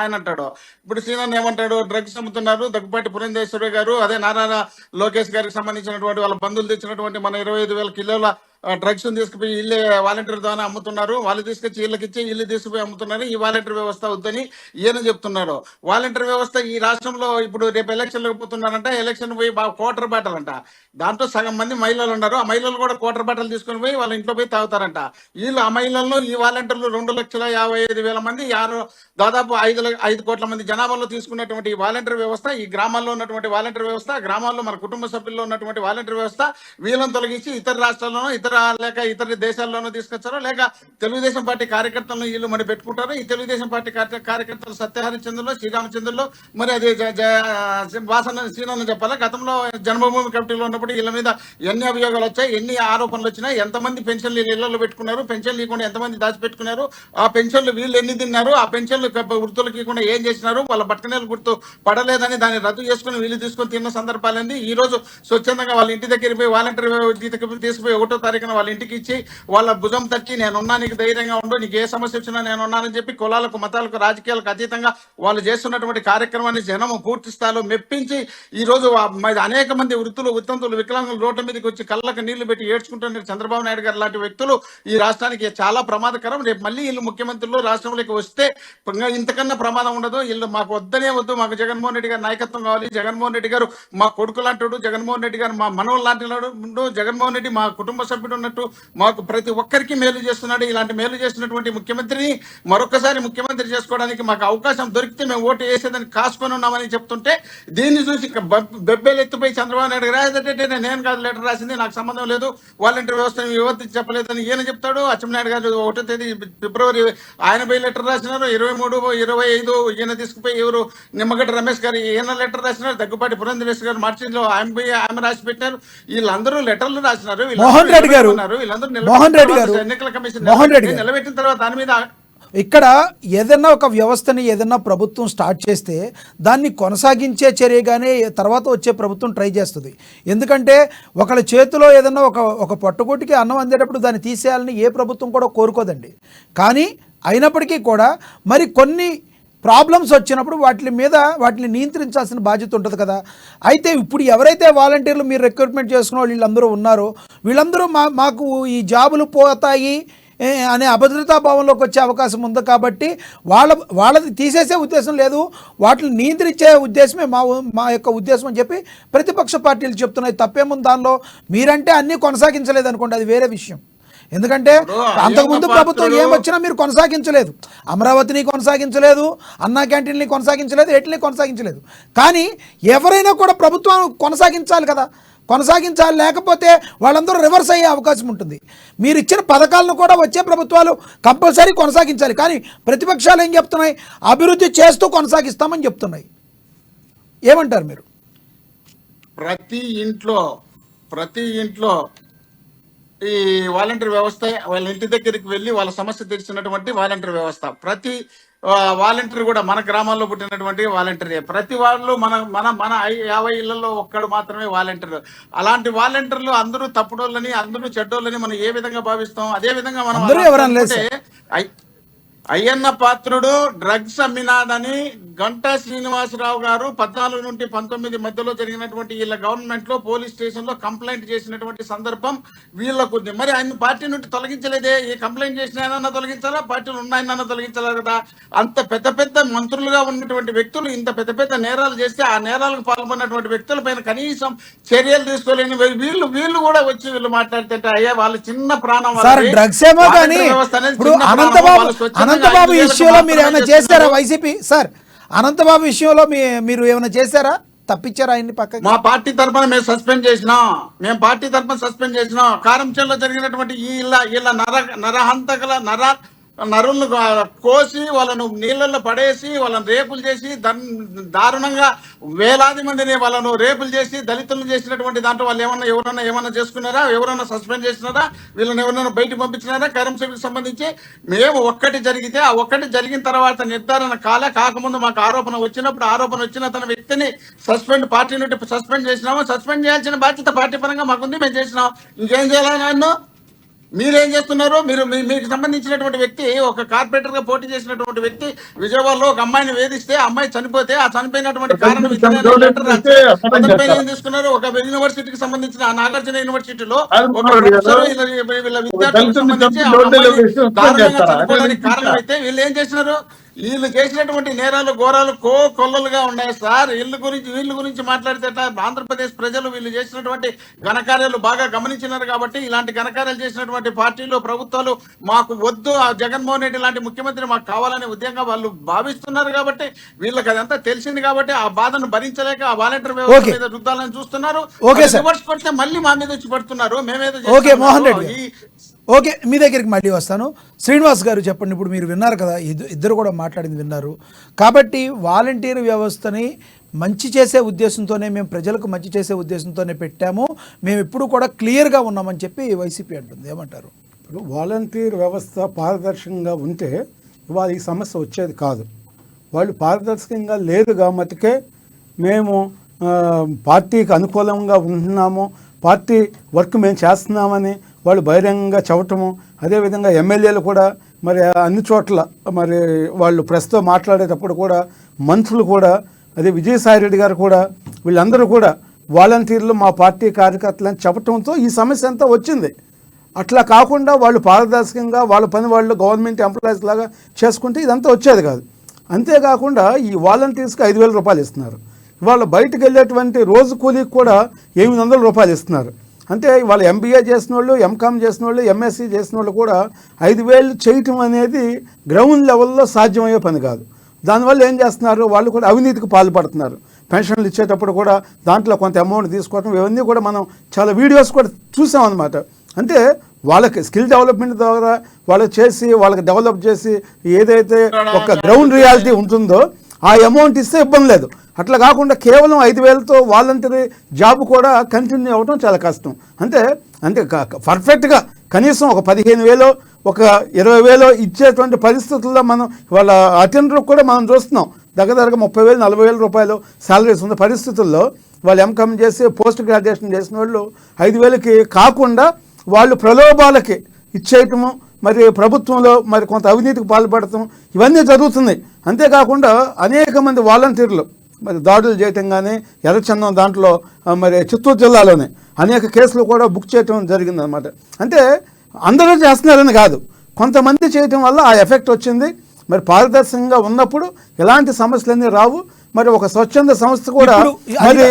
ఆయన అంటాడు. ఇప్పుడు సీనన్ ఏమంటాడు, డ్రగ్స్ అమ్ముతున్నారు, దగ్గుపాటి పురంధేశ్వరి గారు, అదే నారా లోకేష్ గారికి సంబంధించినటువంటి వాళ్ళ బంధువులు తెచ్చినటువంటి మన 25,000 కిలోల డ్రగ్స్ తీసుకుపోయి వీళ్ళే వాలంటీర్ ద్వారా అమ్ముతున్నారు, వాళ్ళు తీసుకొచ్చి వీళ్ళకి ఇచ్చి వీళ్ళు తీసుకుపోయి అమ్ముతున్నారు, ఈ వాలంటీర్ వ్యవస్థ వద్దని ఈయన చెప్తున్నాడు. వాలంటీర్ వ్యవస్థ ఈ రాష్ట్రంలో ఇప్పుడు రేపు ఎలక్షన్లకు పోతున్నారంట, ఎలక్షన్ పోయి క్వార్టర్ బాటలు అంట, దాంట్లో సగం మంది మహిళలు ఉన్నారు, ఆ మహిళలు కూడా క్వార్టర్ బాటలు తీసుకొని పోయి వాళ్ళ ఇంట్లో పోయి తాగుతారంట. వీళ్ళు ఆ మహిళల్లో ఈ వాలంటీర్లు 2,55,000 మంది, దాదాపు 5 కోట్ల మంది జనాభాలో తీసుకున్నటువంటి ఈ వాలంటీర్ వ్యవస్థ, ఈ గ్రామాల్లో ఉన్నటువంటి వాలంటీర్ వ్యవస్థ, గ్రామాల్లో మన కుటుంబ సభ్యుల్లో ఉన్నటువంటి వాలంటీర్ వ్యవస్థ వీళ్ళని తొలగించి ఇతర రాష్ట్రాల్లోనూ లేక ఇతర దేశాల్లోనూ తీసుకొచ్చారో, లేక తెలుగుదేశం పార్టీ కార్యకర్తలను వీళ్ళు మరి పెట్టుకుంటారు. ఈ తెలుగుదేశం పార్టీ కార్యకర్తలు సత్యహరిచంద్రలో, శ్రీరామచంద్రలో, మరి అది వాసన సీనన్న చెప్పాలా, గతంలో జన్మభూమి కమిటీలో ఉన్నప్పుడు వీళ్ళ మీద ఎన్ని అభియోగాలు వచ్చాయి, ఎన్ని ఆరోపణలు వచ్చినాయి, ఎంతమంది పెన్షన్లు ఇళ్లలో పెట్టుకున్నారు, పెన్షన్లు ఇవ్వకుండా ఎంతమంది దాచిపెట్టుకున్నారు, ఆ పెన్షన్లు వీళ్ళు ఎన్ని తిన్నారు, ఆ పెన్షన్లు వృత్తులకు ఇవ్వకుండా ఏం చేసినారు, వాళ్ళ బట్టకనేలు గుర్తు పడలేదని దాన్ని రద్దు చేసుకుని వీళ్ళు తీసుకొని తిన్న సందర్భాలేంది. ఈ రోజు స్వచ్ఛందంగా వాళ్ళ ఇంటి దగ్గర పోయి వాలంటీర్ తీసుకుపోయి 1వ తారీఖున వాళ్ళ ఇంటికి ఇచ్చి వాళ్ళ భుజం తట్టి నేనున్నా, నీకు ధైర్యంగా ఉండు, నీకు ఏ సమస్య వచ్చినా నేనున్నానని చెప్పి కులాలకు, మతాలకు, రాజకీయాలకు అతీతంగా వాళ్ళు చేస్తున్నటువంటి కార్యక్రమాన్ని జనము పూర్తి స్థాయిలో మెప్పించి ఈ రోజు అనేక మంది వృత్తులు, ఉత్తంతులు, వికలాంగులు రోడ్ల మీదకి వచ్చి కళ్ళకు నీళ్లు పెట్టి ఏడ్చుకుంటున్న చంద్రబాబు నాయుడు గారు లాంటి వ్యక్తులు ఈ రాష్ట్రానికి చాలా ప్రమాదకరం. రేపు మళ్ళీ వీళ్ళు ముఖ్యమంత్రులు రాష్ట్రంలోకి వస్తే ఇంతకన్నా ప్రమాదం ఉండదు. వీళ్ళు మాకు వద్దనే వద్దు, మాకు జగన్మోహన్ రెడ్డి గారు నాయకత్వం కావాలి, జగన్మోహన్ రెడ్డి గారు మా కొడుకు లాంటి, జగన్మోహన్ రెడ్డి గారు మా మనవలు లాంటి, జగన్మోహన్ రెడ్డి మా కుటుంబ సభ్యుడు ఉన్నట్టు మాకు ప్రతి ఒక్కరికి మేలు చేస్తున్నాడు. ఇలాంటి మేలు చేస్తున్నటువంటి ముఖ్యమంత్రిని మరొకసారి ముఖ్యమంత్రి చేసుకోవడానికి మాకు అవకాశం దొరికితే మేము ఓటు వేసేదని కాసుకొని ఉన్నామని చెప్తుంటే, దీన్ని చూసి బెబ్బేలు ఎత్తుపోయి చంద్రబాబు నాయుడు రాసేటట్టే నేను కాదు లెటర్ రాసింది, నాకు సంబంధం లేదు, వాలంటీర్ వ్యవస్థను వివరించి చెప్పలేదని ఈయన చెప్తాడు. అచ్చెన్నాయుడు గారు 1వ తేదీ ఫిబ్రవరి ఆయన పోయి లెటర్ రాసినారు, 23, 25 ఈయన తీసుకుపోయి ఎవరు నిమ్మగడ్డ రమేష్ గారు ఈయన లెటర్ రాసినారు, దగ్గుపాటి పురంధేశ్వరి గారు మార్చిలో ఆమె రాసి పెట్టారు. వీళ్ళందరూ లెటర్లు రాసినారు. మోహన్ రెడ్డి గారు ఎన్నికల కమిషన్ నిలబెట్టిన తర్వాత దాని మీద ఇక్కడ ఏదైనా ఒక వ్యవస్థని, ఏదైనా ప్రభుత్వం స్టార్ట్ చేస్తే దాన్ని కొనసాగించే చర్యగానే తర్వాత వచ్చే ప్రభుత్వం ట్రై చేస్తుంది. ఎందుకంటే ఒకళ్ళ చేతిలో ఏదైనా ఒక పట్టుకొట్టుకి అన్నం అందేటప్పుడు దాన్ని తీసేయాలని ఏ ప్రభుత్వం కూడా కోరుకోదండి. కానీ అయినప్పటికీ కూడా మరి కొన్ని ప్రాబ్లమ్స్ వచ్చినప్పుడు వాటిని నియంత్రించాల్సిన బాధ్యత ఉంటుంది కదా. అయితే ఇప్పుడు ఎవరైతే వాలంటీర్లు మీరు రిక్రూట్మెంట్ చేసుకున్న వీళ్ళందరూ ఉన్నారో, వీళ్ళందరూ మాకు ఈ జాబులు పోతాయి అనే అభద్రతా భావంలోకి వచ్చే అవకాశం ఉంది. కాబట్టి వాళ్ళది తీసేసే ఉద్దేశం లేదు, వాటిని నియంత్రించే ఉద్దేశమే మా యొక్క ఉద్దేశం అని చెప్పి ప్రతిపక్ష పార్టీలు చెప్తున్నాయి. తప్పేముంది దానిలో? మీరంటే అన్నీ కొనసాగించలేదు అనుకోండి, అది వేరే విషయం. ఎందుకంటే అంతకుముందు ప్రభుత్వం ఏమొచ్చినా మీరు కొనసాగించలేదు, అమరావతిని కొనసాగించలేదు, అన్నా క్యాంటీన్ని కొనసాగించలేదు, ఎట్లని కొనసాగించలేదు. కానీ ఎవరైనా కూడా ప్రభుత్వం కొనసాగించాలి కదా, కొనసాగించాలి, లేకపోతే వాళ్ళందరూ రివర్స్ అయ్యే అవకాశం ఉంటుంది. మీరు ఇచ్చిన పథకాలను కూడా వచ్చే ప్రభుత్వాలు కంపల్సరీ కొనసాగించాలి. కానీ ప్రతిపక్షాలు ఏం చెప్తున్నాయి? అభివృద్ధి చేస్తూ కొనసాగిస్తామని చెప్తున్నాయి. ఏమంటారు మీరు? ప్రతి ఇంట్లో ఈ వాలంటీర్ వ్యవస్థ, వాళ్ళ ఇంటి దగ్గరికి వెళ్ళి వాళ్ళ సమస్య తీర్చినటువంటి వాలంటీర్ వ్యవస్థ, ప్రతి వాలంటీర్ కూడా మన గ్రామాల్లో పుట్టినటువంటి వాలంటీరే. ప్రతి వాళ్ళు మన 50 ఇళ్లలో ఒక్కడు మాత్రమే వాలంటీర్. అలాంటి వాలంటీర్లు అందరూ తప్పుడోళ్ళని, అందరూ చెడ్డోళ్ళని మనం ఏ విధంగా భావిస్తాం? అదే విధంగా మనం అయ్యన్న పాత్రుడు డ్రగ్స్ అమ్మినాడని గంటా శ్రీనివాసరావు గారు 14 నుండి 19 మధ్యలో జరిగినటువంటి వీళ్ళ గవర్నమెంట్ లో పోలీస్ స్టేషన్ లో కంప్లైంట్ చేసినటువంటి సందర్భం వీళ్ళకుంది. మరి ఆయన పార్టీ నుండి తొలగించలేదే. ఈ కంప్లైంట్ చేసిన ఆయన తొలగించాలా, పార్టీలు ఉన్నాయన్న తొలగించాలా కదా. అంత పెద్ద పెద్ద మంత్రులుగా ఉన్నటువంటి వ్యక్తులు ఇంత పెద్ద పెద్ద నేరాలు చేస్తే ఆ నేరాలకు పాల్గొన్నటువంటి వ్యక్తుల పైన కనీసం చర్యలు తీసుకోలేని వీళ్ళు కూడా వచ్చి వీళ్ళు మాట్లాడితే అయ్యా వాళ్ళు చిన్న ప్రాణం సార్ డ్రగ్స్ ఏమో కానీ ఇప్పుడు అనంతబాబు ఇష్యూలో మీరు ఏమైనా చేశారా వైసీపీ? సార్ అనంతబాబు విషయంలో మీరు ఏమైనా చేశారా? తప్పించారా ఆయన్ని పక్కకి? మా పార్టీ తరఫున మేము సస్పెండ్ చేసినాం. కారంచేలో జరిగినటువంటి వీళ్ళ నరహంతకుల నరులను కోసి వాళ్ళను నీళ్ళల్లో పడేసి వాళ్ళని రేపులు చేసి దారుణంగా వేలాది మందిని వాళ్ళను రేపులు చేసి దళితులను చేసినటువంటి దాంట్లో వాళ్ళు ఎవరన్నా చేసుకున్నారా? ఎవరన్నా సస్పెండ్ చేసినారా? వీళ్ళని ఎవరన్నా బయటకు పంపించినారా? కరంసేపుకి సంబంధించి మేము ఒక్కటి జరిగితే ఆ ఒక్కటి జరిగిన తర్వాత నిర్ధారణ కాకముందు మాకు ఆరోపణ వచ్చిన తన వ్యక్తిని పార్టీ నుండి సస్పెండ్ చేసినాము. సస్పెండ్ చేయాల్సిన బాధ్యత పార్టీ పరంగా మాకుంది, మేము చేసినాం. ఇంకేం చేయాలని నన్ను మీరేం చేస్తున్నారు? మీకు సంబంధించినటువంటి వ్యక్తి ఒక కార్పొరేటర్ గా పోటీ చేసినటువంటి వ్యక్తి విజయవాడలో ఒక అమ్మాయిని వేధిస్తే అమ్మాయి చనిపోతే ఆ చనిపోయినటువంటి కారణం ఏం తీసుకున్నారు? ఒక యూనివర్సిటీకి సంబంధించిన నాగార్జున యూనివర్సిటీలో ఒక ప్రొఫెసర్ వీళ్ళ విద్యార్థులకు సంబంధించి చనిపోవడానికి కారణం అయితే వీళ్ళు ఏం చేసినారు? వీళ్ళు చేసినటువంటి నేరాలు ఘోరాలు కొల్లలుగా ఉన్నాయి సార్. వీళ్ళ గురించి మాట్లాడితే ఆంధ్రప్రదేశ్ ప్రజలు వీళ్ళు చేసినటువంటి ఘనకార్యాలు బాగా గమనించినారు కాబట్టి ఇలాంటి ఘనకార్యాలు చేసినటువంటి పార్టీలు ప్రభుత్వాలు మాకు వద్దు, ఆ జగన్మోహన్ రెడ్డి లాంటి ముఖ్యమంత్రి మాకు కావాలనే ఉద్యోగంగా వాళ్ళు భావిస్తున్నారు కాబట్టి వీళ్ళకి అదంతా తెలిసింది కాబట్టి ఆ బాధను భరించలేక ఆ వాలంటీర్ వ్యవస్థ మీద రుద్దాలని చూస్తున్నారు. రివర్స్ కొడితే మళ్ళీ మా మీద వచ్చి పడుతున్నారు. మేమేదో ఓకే, మీ దగ్గరికి మళ్ళీ వస్తాను. శ్రీనివాస్ గారు చెప్పండి. ఇప్పుడు మీరు విన్నారు కదా, ఇద్దరు కూడా మాట్లాడింది విన్నారు కాబట్టి వాలంటీర్ వ్యవస్థని మంచి చేసే ఉద్దేశంతోనే, మేము ప్రజలకు మంచి చేసే ఉద్దేశంతోనే పెట్టాము, మేము ఎప్పుడు కూడా క్లియర్గా ఉన్నామని చెప్పి వైసీపీ అంటుంది. ఏమంటారు? ఇప్పుడు వాలంటీర్ వ్యవస్థ పారదర్శకంగా ఉంటే ఇవాళ ఈ సమస్య వచ్చేది కాదు. వాళ్ళు పారదర్శకంగా లేదు కాబట్టికే మేము పార్టీకి అనుకూలంగా ఉంటున్నాము, పార్టీ వర్క్ మేము చేస్తున్నామని వాళ్ళు బహిరంగంగా చెప్పటము. అదేవిధంగా ఎమ్మెల్యేలు కూడా మరి అన్ని చోట్ల మరి వాళ్ళు ప్రెస్తో మాట్లాడేటప్పుడు కూడా మంత్రులు కూడా, అదే విజయసాయిరెడ్డి గారు కూడా, వీళ్ళందరూ కూడా వాలంటీర్లు మా పార్టీ కార్యకర్తలని చెప్పటంతో ఈ సమస్య అంతా వచ్చింది. అట్లా కాకుండా వాళ్ళు పారదర్శకంగా వాళ్ళ పని వాళ్ళు గవర్నమెంట్ ఎంప్లాయీస్ లాగా చేసుకుంటే ఇదంతా వచ్చేది కాదు. అంతేకాకుండా ఈ వాలంటీర్స్కి 5,000 రూపాయలు ఇస్తున్నారు. ఇవాళ బయటకు వెళ్ళేటువంటి రోజు కూలీకి కూడా 800 రూపాయలు ఇస్తున్నారు. అంటే వాళ్ళు ఎంబీఏ చేసిన వాళ్ళు, ఎంకామ్ చేసిన వాళ్ళు, ఎంఎస్సీ చేసిన వాళ్ళు కూడా 5,000 చేయటం అనేది గ్రౌండ్ లెవెల్లో సాధ్యమయ్యే పని కాదు. దానివల్ల ఏం చేస్తున్నారు? వాళ్ళు కూడా అవినీతికి పాల్పడుతున్నారు. పెన్షన్లు ఇచ్చేటప్పుడు కూడా దాంట్లో కొంత అమౌంట్ తీసుకోవడం, ఇవన్నీ కూడా మనం చాలా వీడియోస్ కూడా చూసామన్నమాట. అంటే వాళ్ళకి స్కిల్ డెవలప్మెంట్ ద్వారా వాళ్ళకి చేసి వాళ్ళకి డెవలప్ చేసి ఏదైతే ఒక గ్రౌండ్ రియాలిటీ ఉంటుందో ఆ అమౌంట్ ఇస్తే ఇబ్బంది లేదు. అట్లా కాకుండా కేవలం 5,000తో వాలంటరీ జాబ్ కూడా కంటిన్యూ అవ్వడం చాలా కష్టం. అంటే పర్ఫెక్ట్గా కనీసం ఒక 15,000 ఒక 20,000 ఇచ్చేటువంటి పరిస్థితుల్లో మనం వాళ్ళ అటెండర్ కూడా మనం చూస్తున్నాం. దగ్గరగా 30,000 40,000 రూపాయలు శాలరీస్ ఉన్న పరిస్థితుల్లో వాళ్ళు ఎంకామ్ చేసి పోస్ట్ గ్రాడ్యుయేషన్ చేసిన వాళ్ళు 5,000కి కాకుండా వాళ్ళు ప్రలోభాలకి ఇచ్చేయటము, మరి ప్రభుత్వంలో మరి కొంత అవినీతికి పాల్పడటం ఇవన్నీ జరుగుతున్నాయి. అంతేకాకుండా అనేక మంది వాలంటీర్లు మరి దాడులు చేయటం కానీ ఎర్రచందం దాంట్లో మరి చిత్తూరు జిల్లాలోనే అనేక కేసులు కూడా బుక్ చేయటం జరిగిందనమాట. అంటే అందరూ చేస్తున్నారని కాదు, కొంతమంది చేయటం వల్ల ఆ ఎఫెక్ట్ వచ్చింది. మరి పారదర్శకంగా ఉన్నప్పుడు ఎలాంటి సమస్యలన్నీ రావు. మరి ఒక స్వచ్ఛంద సంస్థ కూడా మరి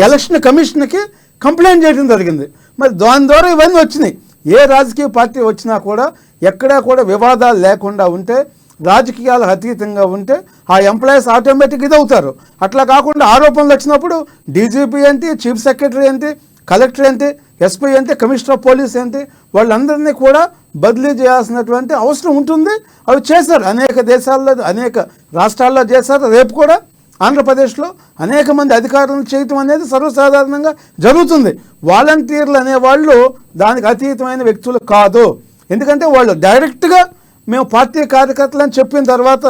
ఎలక్షన్ కమిషన్కి కంప్లైంట్ చేయడం జరిగింది. మరి దాని ద్వారా ఇవన్నీ వచ్చినాయి. ఏ రాజకీయ పార్టీ వచ్చినా కూడా ఎక్కడా కూడా వివాదాలు లేకుండా ఉంటే, రాజకీయాలు అతీతంగా ఉంటే ఆ ఎంప్లాయీస్ ఆటోమేటిక్ ఇదవుతారు. అట్లా కాకుండా ఆరోపణలు వచ్చినప్పుడు డీజీపీ ఏంటి, చీఫ్ సెక్రటరీ ఏంటి, కలెక్టర్ ఏంటి, ఎస్పీ ఏంటి, కమిషనర్ ఆఫ్ పోలీస్ ఏంటి, వాళ్ళందరినీ కూడా బదిలీ చేయాల్సినటువంటి అవసరం ఉంటుంది. అవి చేశారు, అనేక దేశాల్లో అనేక రాష్ట్రాల్లో చేశారు. రేపు కూడా ఆంధ్రప్రదేశ్లో అనేక మంది అధికారులను చేయటం అనేది సర్వసాధారణంగా జరుగుతుంది. వాలంటీర్లు అనేవాళ్ళు దానికి అతీతమైన వ్యక్తులు కాదు. ఎందుకంటే వాళ్ళు డైరెక్ట్గా మేము పార్టీ కార్యకర్తలు అని చెప్పిన తర్వాత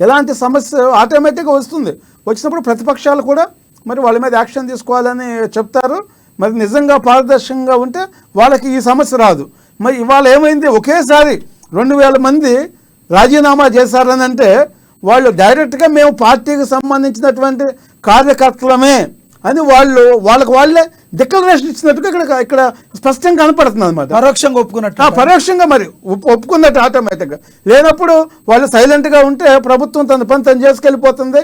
ఎలాంటి సమస్య ఆటోమేటిక్గా వస్తుంది. వచ్చినప్పుడు ప్రతిపక్షాలు కూడా మరి వాళ్ళ మీద యాక్షన్ తీసుకోవాలని చెప్తారు. మరి నిజంగా పారదర్శకంగా ఉంటే వాళ్ళకి ఈ సమస్య రాదు. మరి ఇవాళ ఏమైంది, ఒకేసారి 2,000 మంది రాజీనామా చేశారని అంటే వాళ్ళు డైరెక్ట్గా మేము పార్టీకి సంబంధించినటువంటి కార్యకర్తలమే అని వాళ్ళకి వాళ్ళే డిక్లరేషన్ ఇచ్చినట్టుగా ఇక్కడ స్పష్టంగా కనపడుతుంది అనమాట. పరోక్షంగా ఒప్పుకున్నట్టు. పరోక్షంగా మరి ఒప్పుకున్నట్టు ఆటోమేటిక్గా. లేనప్పుడు వాళ్ళు సైలెంట్గా ఉంటే ప్రభుత్వం తన పని తను చేసుకెళ్ళిపోతుంది.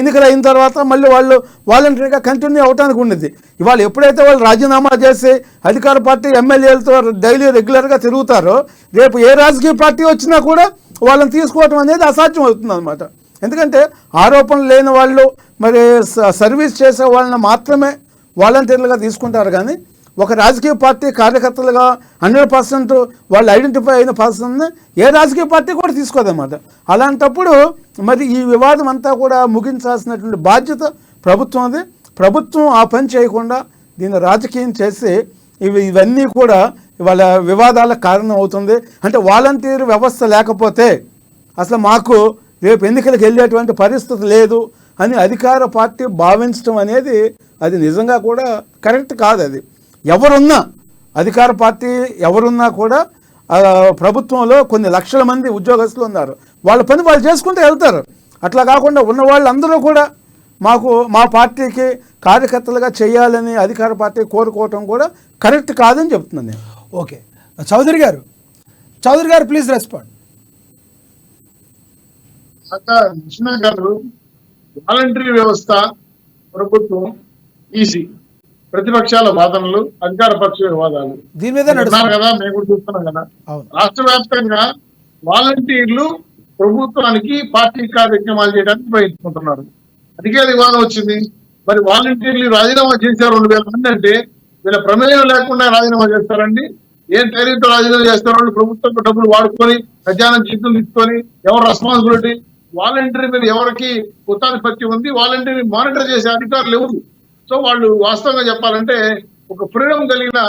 ఎన్నికలు అయిన తర్వాత మళ్ళీ వాళ్ళు వాలంటరీగా కంటిన్యూ అవడానికి ఉండేది. ఇవాళ ఎప్పుడైతే వాళ్ళు రాజీనామా చేసి అధికార పార్టీ ఎమ్మెల్యేలతో డైలీ రెగ్యులర్గా తిరుగుతారో రేపు ఏ రాజకీయ పార్టీ వచ్చినా కూడా వాళ్ళని తీసుకోవడం అనేది అసాధ్యం అవుతుంది అనమాట. ఎందుకంటే ఆరోపణలు లేని వాళ్ళు మరి సర్వీస్ చేసే వాళ్ళని మాత్రమే వాలంటీర్లుగా తీసుకుంటారు. కానీ ఒక రాజకీయ పార్టీ కార్యకర్తలుగా 100% వాళ్ళు ఐడెంటిఫై అయిన పర్సన్ని ఏ రాజకీయ పార్టీ కూడా తీసుకోదన్నమాట. అలాంటప్పుడు మరి ఈ వివాదం అంతా కూడా ముగించాల్సినటువంటి బాధ్యత ప్రభుత్వంది. ప్రభుత్వం ఆ పని చేయకుండా దీన్ని రాజకీయం చేసి ఇవన్నీ కూడా వాళ్ళ వివాదాలకు కారణం అవుతుంది. అంటే వాలంటీర్ వ్యవస్థ లేకపోతే అసలు మాకు రేపు ఎన్నికలకు వెళ్ళేటువంటి పరిస్థితి లేదు అని అధికార పార్టీ భావించడం అనేది అది నిజంగా కూడా కరెక్ట్ కాదు. అది ఎవరున్నా అధికార పార్టీ ఎవరున్నా కూడా ప్రభుత్వంలో కొన్ని లక్షల మంది ఉద్యోగస్తులు ఉన్నారు. వాళ్ళ పని వాళ్ళు చేసుకుంటూ వెళ్తారు. అట్లా కాకుండా ఉన్న వాళ్ళందరూ కూడా మా పార్టీకి కార్యకర్తలుగా చేయాలని అధికార పార్టీ కోరుకోవటం కూడా కరెక్ట్ కాదని చెప్తున్నాను నేను. ఓకే, చౌదరి గారు ప్లీజ్ రెస్పాండ్. కృష్ణ గారు, వాలంటరీ వ్యవస్థ, ప్రభుత్వం, ఈసీ, ప్రతిపక్షాల వాదనలు, అధికార పక్ష వివాదాలు దీని మీద కదా మేము కూడా చూస్తున్నాం కదా. రాష్ట్ర వ్యాప్తంగా వాలంటీర్లు ప్రభుత్వానికి పార్టీ కార్యక్రమాలు చేయడానికి ప్రయత్నించుకుంటున్నారు. అందుకే వివాదం వచ్చింది. మరి వాలంటీర్లు రాజీనామా చేశారు 2000 మంది అంటే వీళ్ళ ప్రమేయం లేకుండా రాజీనామా చేస్తారండి? ఏం ధైర్యంతో రాజీనామా చేస్తారు? వాళ్ళు ప్రభుత్వం డబ్బులు వాడుకొని ఖజానా జీతం తీసుకొని ఎవరు రెస్పాన్సిబిలిటీ? వాలంటీర్ మీద ఎవరికి ఉత్తాధిపత్యం ఉంది? వాలంటీర్ మానిటర్ చేసే అధికారులు ఎవరు? సో వాళ్ళు వాస్తవంగా చెప్పాలంటే ఒక ఫ్రీడమ్ కలిగిన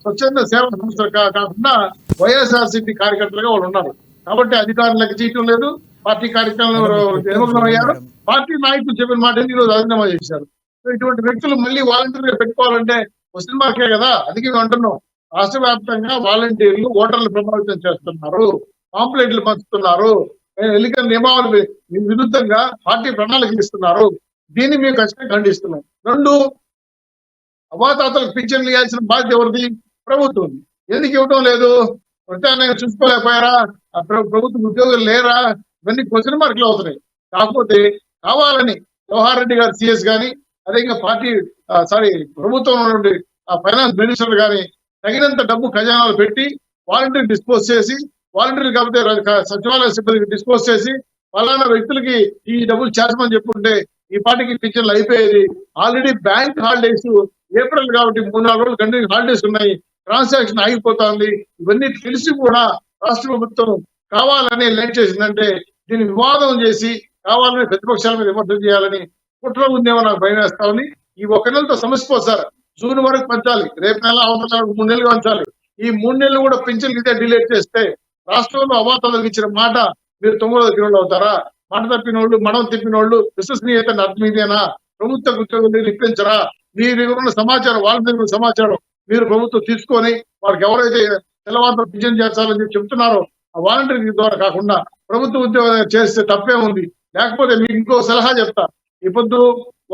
స్వచ్ఛంద సేవా సంస్థలు కాకుండా వైఎస్ఆర్సీపీ కార్యకర్తలుగా వాళ్ళు ఉన్నారు. కాబట్టి అధికారులకు చేయటం లేదు, పార్టీ కార్యక్రమంలో నిమగ్నం అయ్యారు. పార్టీ నాయకులు చెప్పిన మాట ఈరోజు రాజీనామా చేశారు. ఇటువంటి వ్యక్తులు మళ్ళీ వాలంటీర్గా పెట్టుకోవాలంటే క్వశ్చన్ మార్కే కదా. అందుకే మేము అంటున్నాం, రాష్ట్ర వ్యాప్తంగా వాలంటీర్లు ఓటర్లు ప్రభావితం చేస్తున్నారు, పాంప్లెట్లు పంచుతున్నారు, ఎన్నికల నియమావళి విరుద్ధంగా పార్టీ ప్రణాళికలు ఇస్తున్నారు. దీన్ని మేము ఖచ్చితంగా ఖండిస్తున్నాం. 2, అవాతాతలకు పింఛన్లు ఇవ్వాల్సిన బాధ్యత ఎవరిది? ప్రభుత్వం. ఎందుకు ఇవ్వడం లేదు? ప్రత్యామ్నాయంగా చూసుకోలేకపోయారా? ప్రభుత్వ ఉద్యోగులు లేరా? ఇవన్నీ క్వశ్చన్ మార్కులు అవుతున్నాయి. కాకపోతే కావాలని జవహర్ రెడ్డి గారు సిఎస్ కానీ అదేవిధంగా ప్రభుత్వంలో నుండి ఫైనాన్స్ మినిస్టర్ గాని తగినంత డబ్బు ఖజానాలు పెట్టి వాలంటీర్ డిస్పోజ్ చేసి, వాలంటీర్లు కాకపోతే సచివాలయ సిబ్బందికి డిస్పోజ్ చేసి ఫలానా వ్యక్తులకి ఈ డబ్బులు చేర్చమని చెప్పుకుంటే ఈ పార్టీకి పింఛన్లు అయిపోయేది. ఆల్రెడీ బ్యాంక్ హాలిడేస్ ఏప్రిల్ కాబట్టి 3-4 రోజులు కంటిన్యూ హాలిడేస్ ఉన్నాయి, ట్రాన్సాక్షన్ ఆగిపోతుంది. ఇవన్నీ తెలిసి కూడా రాష్ట్ర ప్రభుత్వం కావాలని లేట్ చేసిందంటే దీన్ని వివాదం చేసి కావాలని ప్రతిపక్షాల మీద విమర్శలు చేయాలని కుట్ర ఉందేమో నాకు భయం వేస్తా ఉంది. ఈ 1 నెలతో సమస్య పోసారు. జూన్ వరకు పెంచాలి, రేపు నెల అవతల 3 నెలలు పెంచాలి. ఈ 3 నెలలు కూడా పింఛన్లు ఇదే డిలేట్ చేస్తే రాష్ట్రంలో అవాతాలకు ఇచ్చిన మాట మీరు 9వ కిలోలు అవుతారా? మాట తప్పిన వాళ్ళు, మనం తిప్పిన వాళ్ళు విశ్వసనీయత అర్థం ఇదేనా? ప్రభుత్వ ఉద్యోగులు ఇప్పించరా? మీ దగ్గర ఉన్న సమాచారం, వాళ్ళ దగ్గర ఉన్న సమాచారం మీరు ప్రభుత్వం తీసుకొని వాళ్ళకి ఎవరైతే తెల్లవారు పింఛన్ చేర్చాలని చెప్తున్నారో ఆ వాలంటీర్ ద్వారా కాకుండా ప్రభుత్వ ఉద్యోగం చేస్తే తప్పే ఉంది. లేకపోతే మీకు ఇంకో సలహా చెప్తా. ఈ పొద్దు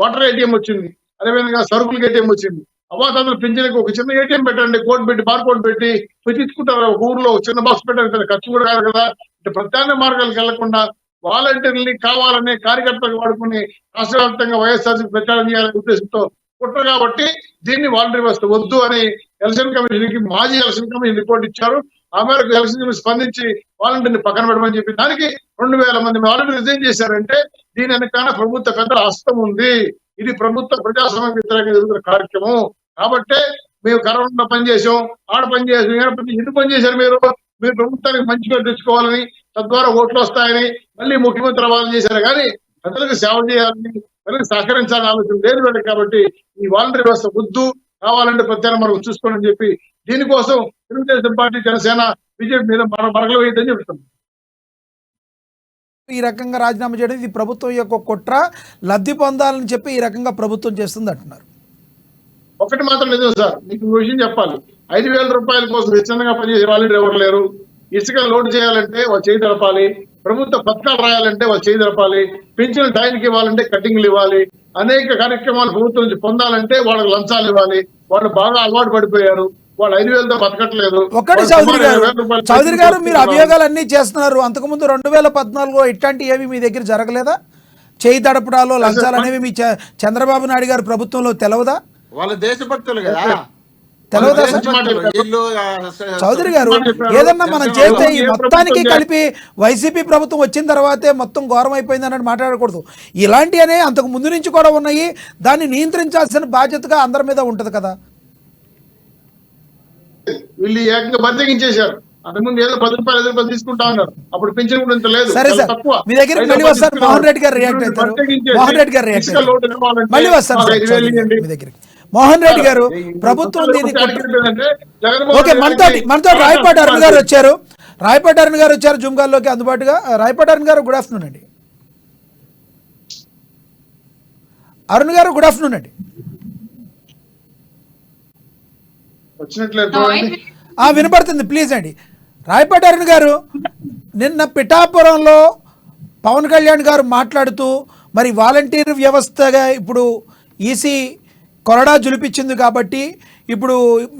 వాటర్ ఏటీఎం వచ్చింది, అదేవిధంగా సరుకులకి ఏటీఎం వచ్చింది. అవాతాతలు పింఛన్కి ఒక చిన్న ఏటీఎం పెట్టండి, కోడ్ పెట్టి బార్కోడ్ పెట్టి తీసుకుంటారు. ఒక ఊర్లో చిన్న బాక్స్ పెట్టారు, ఖర్చు కూడా కాదు కదా. అంటే ప్రత్యామ్నాయ మార్గాలకు వెళ్లకుండా వాలంటీర్ని కావాలనే కార్యకర్తలు వాడుకుని రాష్ట్ర వ్యాప్తంగా వైఎస్ఆర్సీ ప్రచారం చేయాలనే ఉద్దేశంతో కుట్ర. కాబట్టి దీన్ని వాలంటీర్ వ్యవస్థ వద్దు అని ఎలక్షన్ కమిషన్ కి మాజీ ఎలక్షన్ కమిషన్ రిపోర్ట్ ఇచ్చారు. ఆ మేరకు ఎలక్షన్ కమిషన్ స్పందించి వాలంటీర్ని పక్కన పెట్టమని చెప్పి దానికి 2000 మంది వాలంటీర్ రిజైన్ చేశారంటే దీని వెనకాల ప్రభుత్వ పెద్దల హస్తం ఉంది. ఇది ప్రభుత్వ ప్రజాస్వామ్య వ్యతిరేకంగా జరుగుతున్న కార్యక్రమం. కాబట్టే మేము కరోనా పని చేసాం, ఆడ పని చేసాం, ఎందుకు పని చేశారు మీరు? మీరు ప్రభుత్వానికి మంచిగా తెచ్చుకోవాలని, తద్వారా ఓట్లు వస్తాయని, మళ్ళీ ముఖ్యమంత్రి అవ్వాలని చేశారు. కానీ ప్రజలకు సేవ చేయాలని, ప్రజలకు సహకరించాలని ఆలోచన లేదు వీళ్ళకి. కాబట్టి ఈ వాలంటీర్ వ్యవస్థ వద్దు, కావాలంటే ప్రత్యేక మనం చూసుకోవాలని చెప్పి దీనికోసం తెలుగుదేశం పార్టీ, జనసేన, బీజేపీ మీద మరగలు వేయద్దని చెప్తున్నాం. ఈ రకంగా రాజీనామా చేయడం ఇది ప్రభుత్వం యొక్క కుట్ర, లబ్ధి పొందాలని చెప్పి ఈ రకంగా ప్రభుత్వం చేస్తుంది అంటున్నారు. ఒకటి మాత్రం నిజం సార్, మీకు విషయం చెప్పాలి. 5,000 రూపాయల కోసం నిశ్చితంగా పనిచేసే వాలంటీర్ ఎవరు లేరు. ఇసుక లోడ్ చేయాలంటే వాళ్ళు చేయి తెలపాలి, ప్రభుత్వ పథకాలు రాయాలంటే వాళ్ళు చేయదరపాలి, పింఛన్ టైంకి ఇవ్వాలంటే కటింగ్లు ఇవ్వాలి, అనేక కార్యక్రమాలు ప్రభుత్వం నుంచి పొందాలంటే వాళ్ళకి లంచాలు ఇవ్వాలి. వాళ్ళు బాగా అలవాటు పడిపోయారు, వాళ్ళు 5,000తో బతకట్లేదు. ఒక్కటి చౌదరి గారు మీరు అభియోగాలు అన్ని చేస్తున్నారు. అంతకుముందు 2014లో ఇట్లాంటి ఏవి మీ దగ్గర జరగలేదా? చేయి తడపడాలో లంచాలు అనేవి మీ చంద్రబాబు నాయుడు గారు ప్రభుత్వంలో తెలవదా? వాళ్ళ దేశభక్తులు కదా, తెలవదా చౌదరి గారు? ఏదన్నా మనం చేస్తే ఈ మొత్తానికి కలిపి వైసీపీ ప్రభుత్వం వచ్చిన తర్వాతే మొత్తం ఘోరం అయిపోయింది అన్నట్టు మాట్లాడకూడదు. ఇలాంటివనే అంతకు ముందు నుంచి కూడా ఉన్నాయి. దాన్ని నియంత్రించాల్సిన బాధ్యతగా అందరి మీద ఉంటది కదా. వీళ్ళు ఏకంగా బద్దగించేశారు. అంతకుముందు ఏదో 10 రూపాయలు 5 రూపాయలు తీసుకుంటా ఉన్నారు, అప్పుడు పింఛన్ కూడా ఇంత లేదు. సరే సార్, మీ దగ్గరికి మళ్ళీ వస్తారు. మోహన్ రెడ్డి గారు రియాక్ట్ అవుతారు. మోహన్ రెడ్డి గారు రియాక్ట్ అవుతారు. మళ్ళీ వస్తారు మీ దగ్గరికి. మోహన్ రెడ్డి గారు, ప్రభుత్వం దీన్ని ఓకే, మనతో రాయపాటి అరుణ్ గారు వచ్చారు. రాయపాటి అరుణ్ గారు వచ్చారు జూమ్ కాల్లోకి అందుబాటుగా. రాయపాటి అరుణ్ గారు, గుడ్ ఆఫ్టర్నూన్ అండి. అరుణ్ గారు, గుడ్ ఆఫ్టర్నూన్ అండి. వినపడుతుంది, ప్లీజ్ అండి. రాయపాటి అరుణ్ గారు, నిన్న పిఠాపురంలో పవన్ కళ్యాణ్ గారు మాట్లాడుతూ మరి వాలంటీర్ వ్యవస్థగా ఇప్పుడు ఈసీ కొరడా జులిపించింది కాబట్టి ఇప్పుడు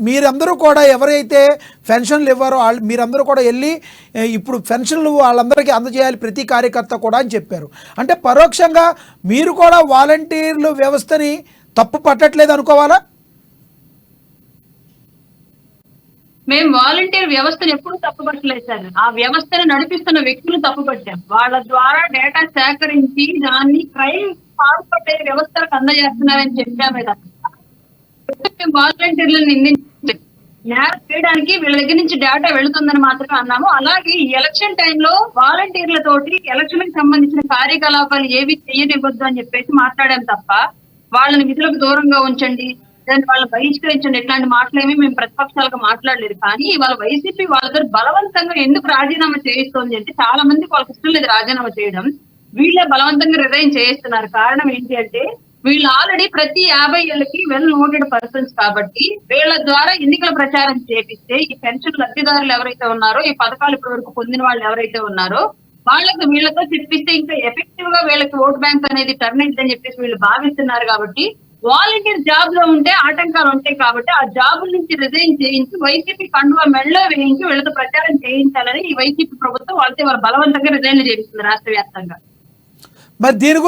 మీరందరూ కూడా ఎవరైతే పెన్షన్లు ఇవ్వారో మీరందరూ కూడా వెళ్ళి ఇప్పుడు పెన్షన్లు వాళ్ళందరికీ అందజేయాలి ప్రతి కార్యకర్త కూడా అని చెప్పారు. అంటే పరోక్షంగా మీరు కూడా వాలంటీర్లు వ్యవస్థని తప్పు పట్టట్లేదు అనుకోవాలా? మేము వాలంటీర్ వ్యవస్థను ఎప్పుడు తప్పుపట్టలేదు సార్. ఆ వ్యవస్థను నడిపిస్తున్న వ్యక్తులు తప్పుపట్టాం. వాళ్ళ ద్వారా డేటా సేకరించి దాన్ని క్రైమ్ పాల్పడే వ్యవస్థలకు అందజేస్తున్నారని చెప్పామే తప్ప వాలంటీర్లను నిందించే నేరం చేయడానికి వీళ్ళ దగ్గర నుంచి డేటా వెళుతుందని మాత్రమే అన్నాము. అలాగే ఈ ఎలక్షన్ టైంలో వాలంటీర్లతోటి ఎలక్షన్ కి సంబంధించిన కార్యకలాపాలు ఏవి చేయనివ్వద్దు అని చెప్పేసి మాట్లాడాం తప్ప వాళ్ళని విధులకు దూరంగా ఉంచండి, దాన్ని వాళ్ళని బహిష్కరించండి, ఇట్లాంటి మాటలేమీ మేము ప్రతిపక్షాలుగా మాట్లాడలేదు. కానీ వాళ్ళ వైసీపీ వాళ్ళతో బలవంతంగా ఎందుకు రాజీనామా చేయిస్తోంది అంటే చాలా మందికి వాళ్ళకి ఇష్టం లేదు రాజీనామా చేయడం. వీళ్ళే బలవంతంగా రిజైన్ చేయిస్తున్నారు. కారణం ఏంటి అంటే వీళ్ళు ఆల్రెడీ ప్రతి 50 ఏళ్ళకి వెల్ నోటెడ్ పర్సన్స్ కాబట్టి వీళ్ళ ద్వారా ఎన్నికల ప్రచారం చేపిస్తే ఈ పెన్షన్ లబ్ధిదారులు ఎవరైతే ఉన్నారో, ఈ పథకాలు ఇప్పటి వరకు పొందిన వాళ్ళు ఎవరైతే ఉన్నారో వాళ్ళకి వీళ్ళతో చెప్పిస్తే ఇంకా ఎఫెక్టివ్ గా వీళ్ళకి ఓట్ బ్యాంక్ అనేది టర్న్ అయిందని చెప్పేసి వీళ్ళు భావిస్తున్నారు. కాబట్టి వాలంటీర్ జాబ్ లో ఉంటే ఆటంకాలు ఉంటాయి కాబట్టి ఆ జాబ్ నుంచి రిజైన్ చేయించి వైసీపీ కండువా మెళ్ళో వేయించి వీళ్ళతో ప్రచారం చేయించాలని ఈ వైసీపీ ప్రభుత్వం వాళ్ళతో వాళ్ళు బలవంతంగా రిజైన్లు చేయిస్తుంది రాష్ట్ర వ్యాప్తంగా. మరి దీని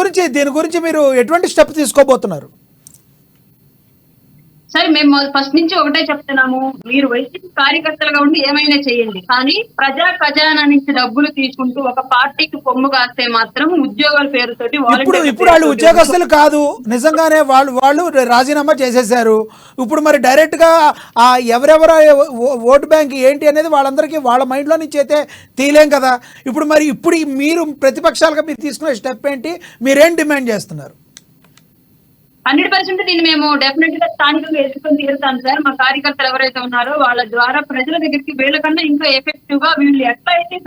గురించి మీరు ఎటువంటి స్టెప్ తీసుకోబోతున్నారు? సరే, మేము ఫస్ట్ నుంచి ఒకటే చెప్తున్నాము, మీరు వైసీపీ కార్యకర్తలుగా ఉండి ఏమైనా చేయండి, కానీ ప్రజా ఖజానా నుంచి డబ్బులు తీసుకుంటూ ఒక పార్టీకి కొమ్ము కాస్తే మాత్రం ఉద్యోగాల పేరుతోటి ఇప్పుడు వాళ్ళు ఉద్యోగస్తులు కాదు, నిజంగానే వాళ్ళు రాజీనామా చేసేసారు. ఇప్పుడు మరి డైరెక్ట్ గా ఎవరెవరు ఓటు బ్యాంక్ ఏంటి అనేది వాళ్ళందరికీ వాళ్ళ మైండ్ లో నుంచి అయితే తీయలేం కదా. ఇప్పుడు మీరు ప్రతిపక్షాలుగా మీరు తీసుకునే స్టెప్ ఏంటి? మీరేం డిమాండ్ చేస్తున్నారు? 100% దీన్ని మేము డెఫినెట్ గా స్థానికంగా ఎదుర్కొని తీరుతాం సార్. మా కార్యకర్తలు ఎవరైతే ఉన్నారో వాళ్ళ ద్వారా ప్రజల దగ్గరికి వీళ్ళకన్నా ఇంకా ఎఫెక్టివ్ గా వీళ్ళు ఎట్లయితే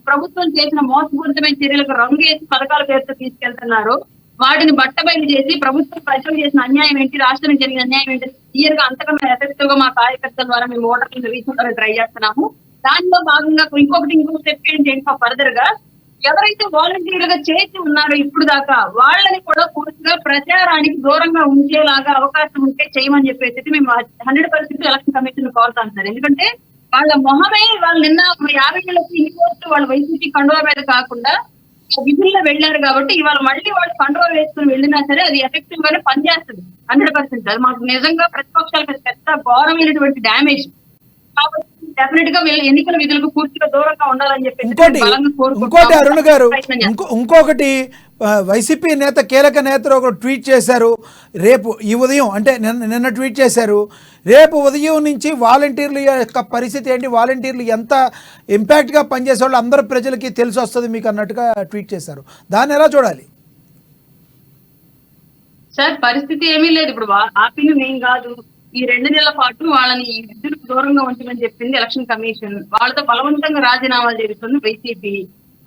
ప్రభుత్వం చేసిన మోసపూరితమైన చర్యలకు రంగేసి పథకాల పేరుతో తీసుకెళ్తున్నారో వాటిని బట్టబయలు చేసి ప్రభుత్వం ప్రజలు చేసిన అన్యాయం ఏంటి, రాష్ట్రం జరిగిన అన్యాయం ఏంటి క్లియర్ గా అంతకన్నా ఎఫెక్టివ్ గా మా కార్యకర్తల ద్వారా మేము ఓటర్లను రీచ్ అవ్వడానికి ట్రై చేస్తున్నాము. దానిలో భాగంగా ఇంకొక స్టెప్ ఏంటి ఫర్దర్ గా ఎవరైతే వాలంటీర్లుగా చేసి ఉన్నారో ఇప్పుడు దాకా వాళ్ళని కూడా పూర్తిగా ప్రచారానికి దూరంగా ఉంచేలాగా అవకాశం ఉంటే చేయమని చెప్పేసి మేము 100% ఎలక్షన్ కమిషన్ కోరుతాం సార్. ఎందుకంటే వాళ్ళ మొహమే వాళ్ళు నిన్న 50 ఏళ్ళకి ఇన్ని కోర్టు వాళ్ళ వైసీపీ కండువా మీద కాకుండా విధుల్లో వెళ్ళారు కాబట్టి ఇవాళ మళ్ళీ వాళ్ళు కండువా వేసుకుని వెళ్ళినా సరే అది ఎఫెక్టివ్ గానే పనిచేస్తుంది 100%. అది మాకు నిజంగా ప్రతిపక్షాలకు పెద్ద ఘోరమైనటువంటి డ్యామేజ్. కాబట్టి డెఫినెట్ గా వీళ్ళు ఎన్నికల విధులకు పూర్తిగా దూరంగా ఉండాలని చెప్పి ఇంకోటి అరుణ్ గారు, ఇంకొకటి వైసీపీ నేత కీలక నేతలు ఒక ట్వీట్ చేశారు. రేపు ఈ ఉదయం అంటే నిన్న ట్వీట్ చేశారు, రేపు ఉదయం నుంచి వాలంటీర్ల యొక్క పరిస్థితి ఏంటి, వాలంటీర్లు ఎంత ఇంపాక్ట్గా పనిచేసే వాళ్ళు అందరూ ప్రజలకి తెలిసి వస్తుంది మీకు అన్నట్టుగా ట్వీట్ చేశారు. దాన్ని ఎలా చూడాలి సార్? పరిస్థితి ఏమీ లేదు. ఇప్పుడు ఆపింది మేం కాదు, ఈ 2 నెలల పాటు వాళ్ళని ఈ విధులకు దూరంగా ఉంచమని చెప్పింది ఎలక్షన్ కమిషన్. వాళ్ళతో బలవంతంగా రాజీనామాలు చేస్తుంది వైసీపీ.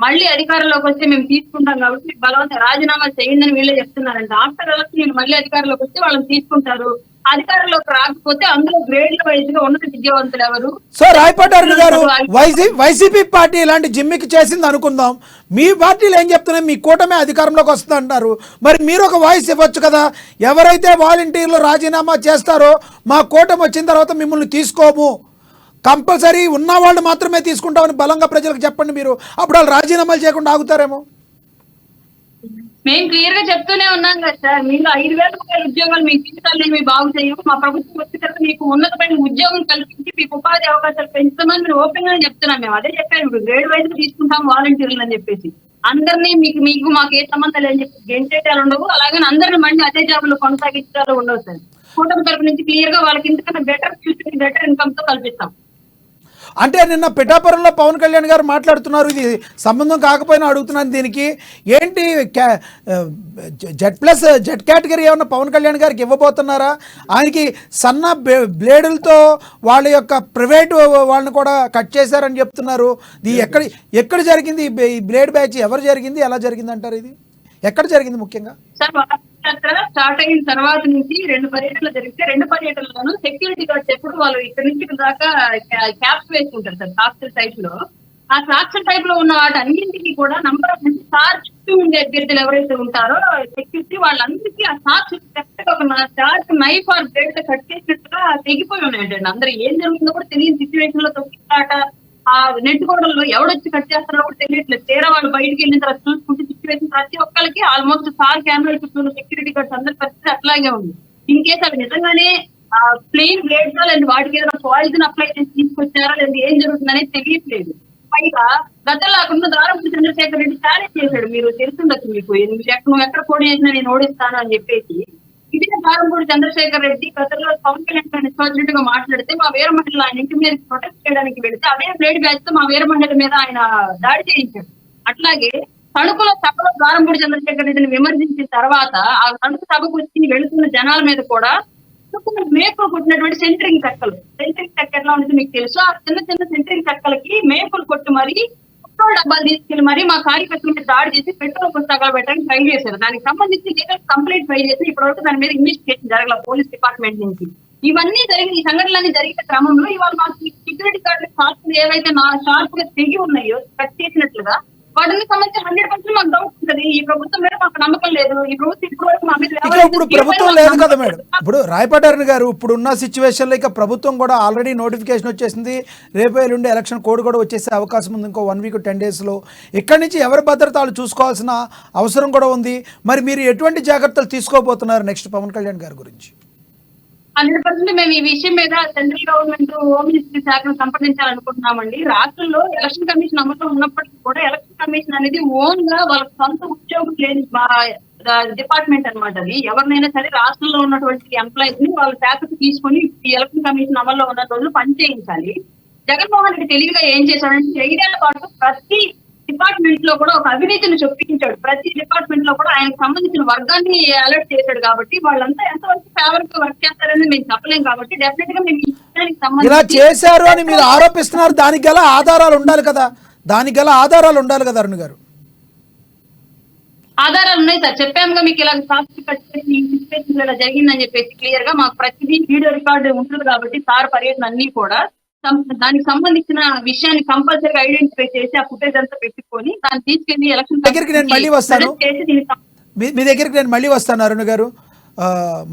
మళ్ళీ అధికారంలోకి వస్తే మేము తీసుకుంటాం కాబట్టి బలవంతంగా రాజీనామాలు చేయండి అని వీళ్ళే చెప్తున్నారంట. ఆఫ్టర్ ఎలక్షన్ మళ్ళీ అధికారంలోకి వస్తే వాళ్ళని తీసుకుంటారు. అధికారంలోకి రాకపోతే అందులో గ్రేడ్ల వైజ్ గా ఉన్నత విద్యావంతులు ఎవరు? సో రాయపాటి అరుణ్ గారు, వైసీపీ పార్టీ ఇలాంటి జిమ్మికి చేసింది అనుకుందాం, మీ పార్టీలు ఏం చెప్తున్నాయి? మీ కూటమి అధికారంలోకి వస్తుంది అంటారు, మరి మీరు ఒక వాయిస్ ఇవ్వచ్చు కదా. ఎవరైతే వాలంటీర్లు రాజీనామా చేస్తారో మా కూటమి వచ్చిన తర్వాత మిమ్మల్ని తీసుకోము, కంపల్సరీ ఉన్న వాళ్ళు మాత్రమే తీసుకుంటామని బలంగా ప్రజలకు చెప్పండి. మీరు అప్పుడు వాళ్ళు రాజీనామాలు చేయకుండా ఆగుతారేమో. మేము క్లియర్ గా చెప్తూనే ఉన్నాం కదా సార్, మీరు 5,000 రూపాయల ఉద్యోగాలు మీ జీవితాన్ని మీ బాగు చేయము, మా ప్రభుత్వం వచ్చిన తర్వాత మీకు ఉన్నతమైన ఉద్యోగం కల్పించి మీకు ఉపాధి అవకాశాలు పెంచుతామని మీరు ఓపెన్ గా చెప్తున్నాం. మేము అదే చెప్పాము, ఇప్పుడు గ్రేడ్ వైజ్ తీసుకుంటాం వాలంటీర్లు అని చెప్పేసి. అందరినీ మీకు మాకు ఏ సంబంధాలు అని చెప్పి గెంటేటాలు ఉండవు, అలాగే అందరిని మళ్ళీ అదే జాబులు కొనసాగించాలు ఉండవు సార్. కూటమి తరపు నుంచి క్లియర్ గా వాళ్ళకి ఇంతకన్నా బెటర్ ఫ్యూచర్, బెటర్ ఇన్కమ్ తో కల్పిస్తాం. అంటే నిన్న పిఠాపురంలో పవన్ కళ్యాణ్ గారు మాట్లాడుతున్నారు, ఇది సంబంధం కాకపోయినా అడుగుతున్నాను, దీనికి ఏంటి జెడ్ కేటగిరీ ఏమన్నా పవన్ కళ్యాణ్ గారికి ఇవ్వబోతున్నారా? ఆయనకి సన్న బ్లేడులతో వాళ్ళ యొక్క ప్రైవేటు వాళ్ళని కూడా కట్ చేశారని చెప్తున్నారు. ఇది ఎక్కడ జరిగింది ఈ బ్లేడ్ బ్యాచ్? ఎవరు జరిగింది, ఎలా జరిగింది అంటారు? ఇది ఎక్కడ జరిగింది ముఖ్యంగా? స్టార్ట్ అయిన తర్వాత నుంచి 2 పర్యటనలు జరిగితే 2 పర్యటనలోనూ సెక్యూరిటీ గార్డ్స్ ఎప్పుడు వాళ్ళు ఇక్కడ నుంచి ఇక్కడ దాకా క్యాప్స్ వేసుకుంటారు సార్ సాక్షుల టైప్ లో. ఆ సాక్షుల టైప్ లో ఉన్న వాటి అన్నింటికి కూడా నంబర్ ఆఫ్ నుంచి సార్ చుట్టూ ఉండే అభ్యర్థులు ఎవరైతే ఉంటారో సెక్యూరిటీ వాళ్ళందరికీ ఆ సాక్షి ఒక షార్ట్ నైఫ్ ఆర్ బ్లేడ్ తో కట్ చేసినట్టుగా తెగిపోయి ఉన్నాయండి. అందరూ ఏం జరుగుతుందో కూడా తెలియని సిచ్యువేషన్ లో తొక్కిలాట, ఆ నెట్ గోడల్లో ఎవడొచ్చి కట్ చేస్తారో కూడా తెలియట్లేదు. తీరా వాళ్ళు బయటకు వెళ్ళిన తర్వాత చూసుకుంటే సిచ్యువేషన్ ప్రతి ఒక్కరికి ఆల్మోస్ట్ సార్ కెమెరా చుట్టూ సెక్యూరిటీ గార్డ్స్ అందరి పరిస్థితి అట్లాగే ఉంది. ఇన్ కేసు అవి నిజంగానే ప్లెయిన్ బ్లేడ్స్ లేదా వాటికి ఏదైనా పాయిజన్ అప్లై చేసి తీసుకొచ్చారా లేదా ఏం జరుగుతుందనేది తెలియట్లేదు. పైగా గతంలో అక్కడ దారంపూడి చంద్రశేఖర్ రెడ్డి ఛాలెంజ్ చేశాడు, మీరు తెలుసుండొచ్చు మీకు, నువ్వు ఎక్కడ పోటీ చేసినా నేను ఓడిస్తాను అని చెప్పేసి. ఇది దారంపూడి చంద్రశేఖర్ రెడ్డి గతంలో పవన్ కళ్యాణ్ నిష్పాజిటివ్ గా మాట్లాడితే మా వీర మహిళలు ఆయన ఇంటి మీద ప్రొటెక్ట్ చేయడానికి వెళితే అదే బ్లేడ్ బ్యాచ్ తో మా వీర మహిళల మీద ఆయన దాడి చేయించాడు. అట్లాగే తణుకులో సభలో దారంపూడి చంద్రశేఖర్ రెడ్డిని విమర్శించిన తర్వాత ఆ తణుకు సభకు వచ్చి వెళుతున్న జనాల మీద కూడా మేకులు కొట్టినటువంటి సెంటరింగ్ చెక్కలు ఎట్లా ఉంటుంది మీకు తెలుసు. ఆ చిన్న చిన్న సెంటరింగ్ చెక్కలకి మేకులు కొట్టి మరీ పెట్రోల్ డబ్బాలు తీసుకెళ్లి మరి మా కార్యకర్తల మీద దాడి చేసి పెట్రోల్ పుస్తకాలు పెట్టడానికి ఫైల్ చేశారు. దానికి సంబంధించి లీగల్ కంప్లైంట్ ఫైల్ చేసి ఇప్పటివరకు దాని మీద ఇన్వెస్టిగేషన్ జరగల పోలీస్ డిపార్ట్మెంట్ నుంచి. ఇవన్నీ జరిగిన ఈ సంఘటనలన్నీ జరిగిన క్రమంలో ఇవాళ మాకు సెక్యూరిటీ గార్డులు షార్ప్లు ఏవైతే షార్ప్ గా తెగి ఉన్నాయో కట్ చేసినట్లుగా వాటిని సంబంధించి 100% మాకు డౌట్ ఉంటుంది. ఈ ప్రభుత్వం మీద మాకు నమ్మకం లేదు. ఈ ప్రభుత్వం ఇప్పటివరకు మా మీద ఇప్పుడు ప్రభుత్వం లేదు కదా మేడం. ఇప్పుడు రాయపాటి అరుణ్ గారు, ఇప్పుడున్న సిచ్యువేషన్ లో ఇక ప్రభుత్వం కూడా ఆల్రెడీ నోటిఫికేషన్ వచ్చేసింది, రేపు ఎల్లుండి ఎలక్షన్ కోడ్ కూడా వచ్చేసే అవకాశం ఉంది ఇంకో 1 వీక్ 10 days లో. ఇక్కడి నుంచి ఎవరి భద్రత వాళ్ళు చూసుకోవాల్సిన అవసరం కూడా ఉంది. మరి మీరు ఎటువంటి జాగ్రత్తలు తీసుకోబోతున్నారు నెక్స్ట్ పవన్ కళ్యాణ్ గారి గురించి? 100% మేము ఈ విషయం మీద సెంట్రల్ గవర్నమెంట్ హోమ్ మినిస్ట్రీ శాఖను సంప్రదించాలనుకుంటున్నామండి. రాష్ట్రంలో ఎలక్షన్ కమిషన్ అమలులో ఉన్నప్పటికీ కూడా ఎలక్షన్ కమిషన్ అనేది ఓన్ గా వాళ్ళ సొంత ఉద్యోగం లేని డిపార్ట్మెంట్ అనమాట. అది ఎవరినైనా సరే రాష్ట్రంలో ఉన్నటువంటి ఎంప్లాయీస్ ని వాళ్ళ శాఖకు తీసుకొని ఈ ఎలక్షన్ కమిషన్ అమల్లో ఉన్న రోజులు పనిచేయించాలి. జగన్మోహన్ రెడ్డి తెలివిగా ఏం చేశాడంటే 5 ఏళ్ల పాటు ప్రతి డిపార్ట్మెంట్ లో కూడా ఒక అవినీతిని చొప్పించాడు. ప్రతి డిపార్ట్మెంట్ లో కూడా ఆయనకు సంబంధించిన వర్గాన్ని అలర్ట్ చేశాడు. కాబట్టి వాళ్ళంతా ఎంతవరకు ఫేవర్ గా వర్క్ చేస్తారని మేము చెప్పలేం. కాబట్టి డెఫినెట్ గా మేము ఇలా చేశారు అని మీరు ఆరోపిస్తున్నారు, దానికి గల ఆధారాలు ఉండాలి కదా, అరుణ్ గారు? ఆధారాలు ఉన్నాయి సార్, చెప్పాముగా మీకు ఇలా సాక్షి కట్టేసి ఇలా జరిగిందని చెప్పేసి క్లియర్ గా మాకు ప్రతిదీ వీడియో రికార్డు ఉంటుంది. కాబట్టి సార్ పర్యటన అన్ని కూడా దానికి సంబంధించిన విషయాన్ని కంపల్సరీగా ఐడెంటిఫై చేసి ఆ ఫుటేజ్ అంతా పెట్టుకొని దాన్ని తీసుకెళ్లి ఎలక్షన్ దగ్గరికి నేను మళ్ళీ వస్తాను, మీ దగ్గరికి నేను మళ్ళీ వస్తాను అరుణ్ గారు.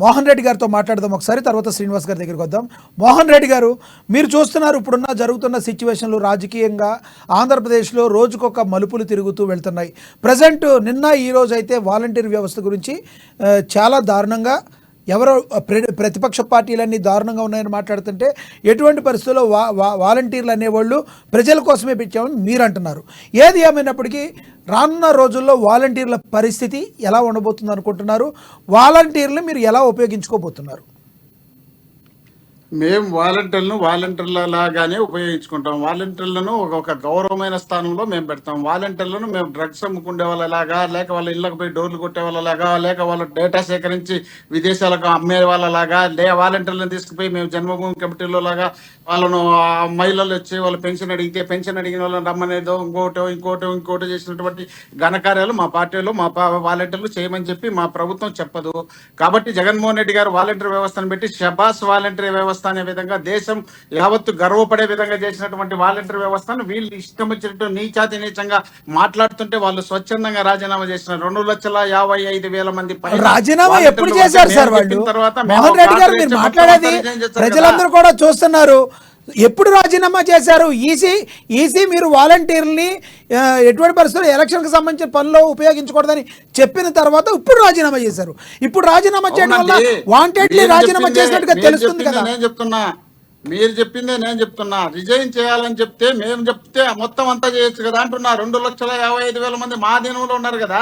మోహన్ రెడ్డి గారితో మాట్లాడదాం ఒకసారి, తర్వాత శ్రీనివాస్ గారి దగ్గరికి వద్దాం. మోహన్ రెడ్డి గారు, మీరు చూస్తున్నారు ఇప్పుడున్న జరుగుతున్న సిచ్యువేషన్లు రాజకీయంగా ఆంధ్రప్రదేశ్లో రోజుకొక మలుపులు తిరుగుతూ వెళ్తున్నాయి. ప్రజెంట్ నిన్న ఈరోజు అయితే వాలంటీర్ వ్యవస్థ గురించి చాలా దారుణంగా ఎవరో ప్రతిపక్ష పార్టీలన్నీ దారుణంగా ఉన్నాయని మాట్లాడుతుంటే, ఎటువంటి పరిస్థితుల్లో వాలంటీర్లు అనేవాళ్ళు ప్రజల కోసమే పెట్టామని మీరు అంటున్నారు. ఏది ఏమైనప్పటికీ రానున్న రోజుల్లో వాలంటీర్ల పరిస్థితి ఎలా ఉండబోతుంది అనుకుంటున్నారు? వాలంటీర్లు మీరు ఎలా ఉపయోగించుకోబోతున్నారు? మేము వాలంటీర్ల లాగానే ఉపయోగించుకుంటాం. వాలంటీర్లను ఒక గౌరవమైన స్థానంలో మేము పెడతాం. వాలంటీర్లను మేము డ్రగ్స్ అమ్ముకునే వాళ్ళలాగా, లేక వాళ్ళ ఇళ్ళకి పోయి డోర్లు కొట్టే వాళ్ళలాగా, లేక వాళ్ళ డేటా సేకరించి విదేశాలకు అమ్మే వాళ్ళలాగా, వాలంటీర్లను తీసుకుపోయి మేము జన్మభూమి కమిటీలో లాగా వాళ్ళను మహిళలు వచ్చి వాళ్ళ పెన్షన్ అడిగితే పెన్షన్ అడిగిన వాళ్ళని రమ్మనేదో ఇంకోటో చేసినటువంటి ఘనకార్యాలు మా పార్టీలో వాలంటీర్లు చేయమని చెప్పి మా ప్రభుత్వం చెప్పదు. కాబట్టి జగన్మోహన్ రెడ్డి గారు వాలంటీర్ వ్యవస్థను పెట్టి షబాస్ వాలంటీర్ వ్యవస్థ అనే విధంగా దేశం యావత్తు గర్వపడే విధంగా చేసినటువంటి వాలంటీర్ వ్యవస్థను వీళ్ళు ఇష్టం వచ్చినట్టు నీచంగా మాట్లాడుతుంటే వాళ్ళు స్వచ్ఛందంగా రాజీనామా చేసిన 2,55,000 మంది రాజీనామా ఎప్పుడు చేశారు సార్ వాళ్ళు? మోహన్ రెడ్డి గారు మీరు మాట్లాడేది ప్రజలందరూ కూడా చూస్తున్నారు. ఎప్పుడు రాజీనామా చేశారు? ఈసీ మీరు వాలంటీర్ని ఎటువంటి పరిస్థితుల్లో ఎలక్షన్కి సంబంధించిన పనుల్లో ఉపయోగించకూడదని చెప్పిన తర్వాత ఇప్పుడు రాజీనామా చేశారు. ఇప్పుడు రాజీనామా చేయడం వల్ల వాంటెడ్లీ రాజీనామా చేసినట్టుగా తెలుస్తుంది కదా. నేను చెప్తున్నా, మీరు చెప్పిందే నేను చెప్తున్నా. రిజైన్ చేయాలని చెప్తే మేము చెప్తే మొత్తం అంతా చేయొచ్చు కదా అంటున్నా. 2,55,000 మంది మా దీనంలో ఉన్నారు కదా,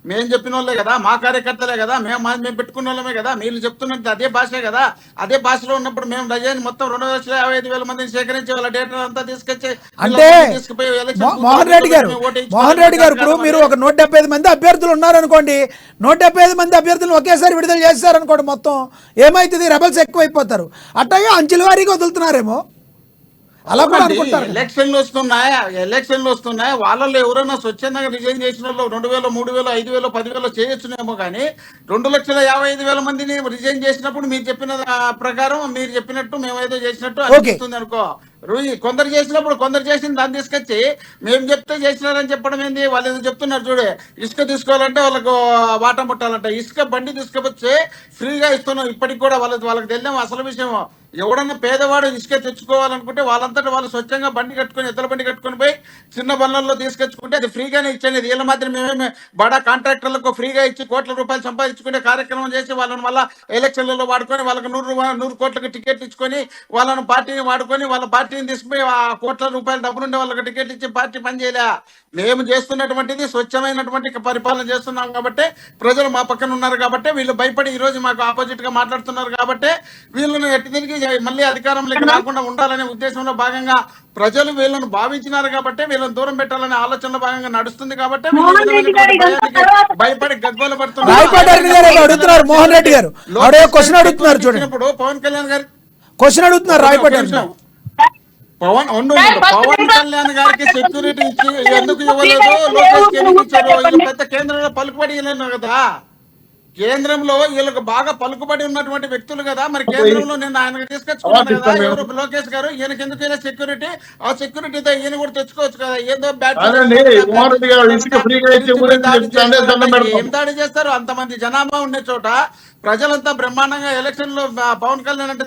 మేము చెప్పిన వాళ్ళే కదా, మా కార్యకర్తలే కదా, మేము పెట్టుకున్న వాళ్ళమే కదా. మీరు చెప్తున్నట్టు అదే భాషే కదా. అదే భాషలో ఉన్నప్పుడు మేము రిజైన్ మొత్తం 2,55,000 మందిని సేకరించి వాళ్ళ డేటా అంతా తీసుకొచ్చి అంటే మోహన్ రెడ్డి గారు ఇప్పుడు మీరు ఒక 175 మంది అభ్యర్థులు ఉన్నారనుకోండి, 175 మంది అభ్యర్థులను ఒకేసారి విడుదల చేస్తారనుకోండి, మొత్తం ఏమైతుంది? రెబల్స్ ఎక్కువైపోతారు. అట్లాగే అంచెల వారీగా వదులుతున్నారేమో, అలా కూడా అనుకుంటారు. ఎలక్షన్లు వస్తున్నాయి. వాళ్ళలో ఎవరైనా స్వచ్ఛందంగా రిజైన్ చేసిన వాళ్ళు 2,000, 3,000, 5,000, 10,000 చేయొచ్చునేమో. కానీ 2,55,000 మందిని రిజైన్ చేసినప్పుడు మీరు చెప్పిన ప్రకారం మీరు చెప్పినట్టు మేము ఏదో చేసినట్టు అనిపిస్తుంది అనుకో. కొందరు చేసినప్పుడు కొందరు చేసిన దాన్ని తీసుకొచ్చి మేము చెప్తే చేసినారని చెప్పడం ఏంది? వాళ్ళు ఏదో చెప్తున్నారు చూడే, ఇసుక తీసుకోవాలంటే వాళ్ళకు వాటం పుట్టాలంటే ఇసుక బండి తీసుకొచ్చి ఫ్రీగా ఇస్తున్నాం. ఇప్పటికి కూడా వాళ్ళకి తెలియదు అసలు విషయం. ఎవడన్నా పేదవాడు ఇసుక తెచ్చుకోవాలనుకుంటే వాళ్ళంతటా వాళ్ళు స్వచ్ఛంగా బండి కట్టుకుని ఎద్దల బండి కట్టుకుని పోయి చిన్న బండ్లలో తీసుకొచ్చుకుంటే అది ఫ్రీగానే ఇచ్చేది. వీళ్ళ మాత్రం మేమేమి బడా కాంట్రాక్టర్లకు ఫ్రీగా ఇచ్చి కోట్ల రూపాయలు సంపాదించుకునే కార్యక్రమం చేసి వాళ్ళని మళ్ళీ ఎలక్షన్లలో వాడుకొని వాళ్ళకి 100 కోట్లకు టికెట్లు ఇచ్చుకొని వాళ్ళని పార్టీని వాడుకొని వాళ్ళ పార్టీని తీసుకుపోయి ఆ కోట్ల రూపాయల డబ్బులుండే వాళ్ళకి టికెట్లు ఇచ్చి పార్టీ పనిచేయలే. మేము చేస్తున్నటువంటిది స్వచ్ఛమైనటువంటి పరిపాలన చేస్తున్నాం కాబట్టి ప్రజలు మా పక్కన ఉన్నారు కాబట్టి వీళ్ళు భయపడి ఈ రోజు మాకు ఆపోజిట్ గా మాట్లాడుతున్నారు కాబట్టి వీళ్ళని ఎట్టి తిరిగి మళ్ళీ అధికారంలోకి రాకుండా ఉండాలనే ఉద్దేశంలో భాగంగా ప్రజలు వీళ్ళను భావించినారు కాబట్టి వీళ్ళని దూరం పెట్టాలనే ఆలోచనలో భాగంగా నడుస్తుంది కాబట్టి భయపడి గగ్గోలు పడుతున్నారు. మోహన్ రెడ్డి గారు ఇప్పుడు పవన్ కళ్యాణ్ గారు క్వశ్చన్ అడుగుతున్నారు. పవన్ కళ్యాణ్ గారికి సెక్యూరిటీ ఇచ్చి ఎందుకు ఇవ్వలేదు? లోకేష్ ఎందుకు ఇచ్చారు? పెద్ద కేంద్రంలో పలుకుబడి కదా, కేంద్రంలో వీళ్ళకి బాగా పలుకుబడి ఉన్నటువంటి వ్యక్తులు కదా. మరి కేంద్రంలో నేను ఆయన తీసుకొచ్చుకున్నాను కదా ఎవరు లోకేష్ గారు. ఈయనకి ఎందుకు ఇలా సెక్యూరిటీ? ఆ సెక్యూరిటీతో ఈయన కూడా తెచ్చుకోవచ్చు కదా. ఏదో ఏం దాడి చేస్తారు? అంతమంది జనాభా ఉండే చోట ప్రజలంతా బ్రహ్మాండంగా ఎలక్షన్ లో పవన్ కళ్యాణ్ అంటే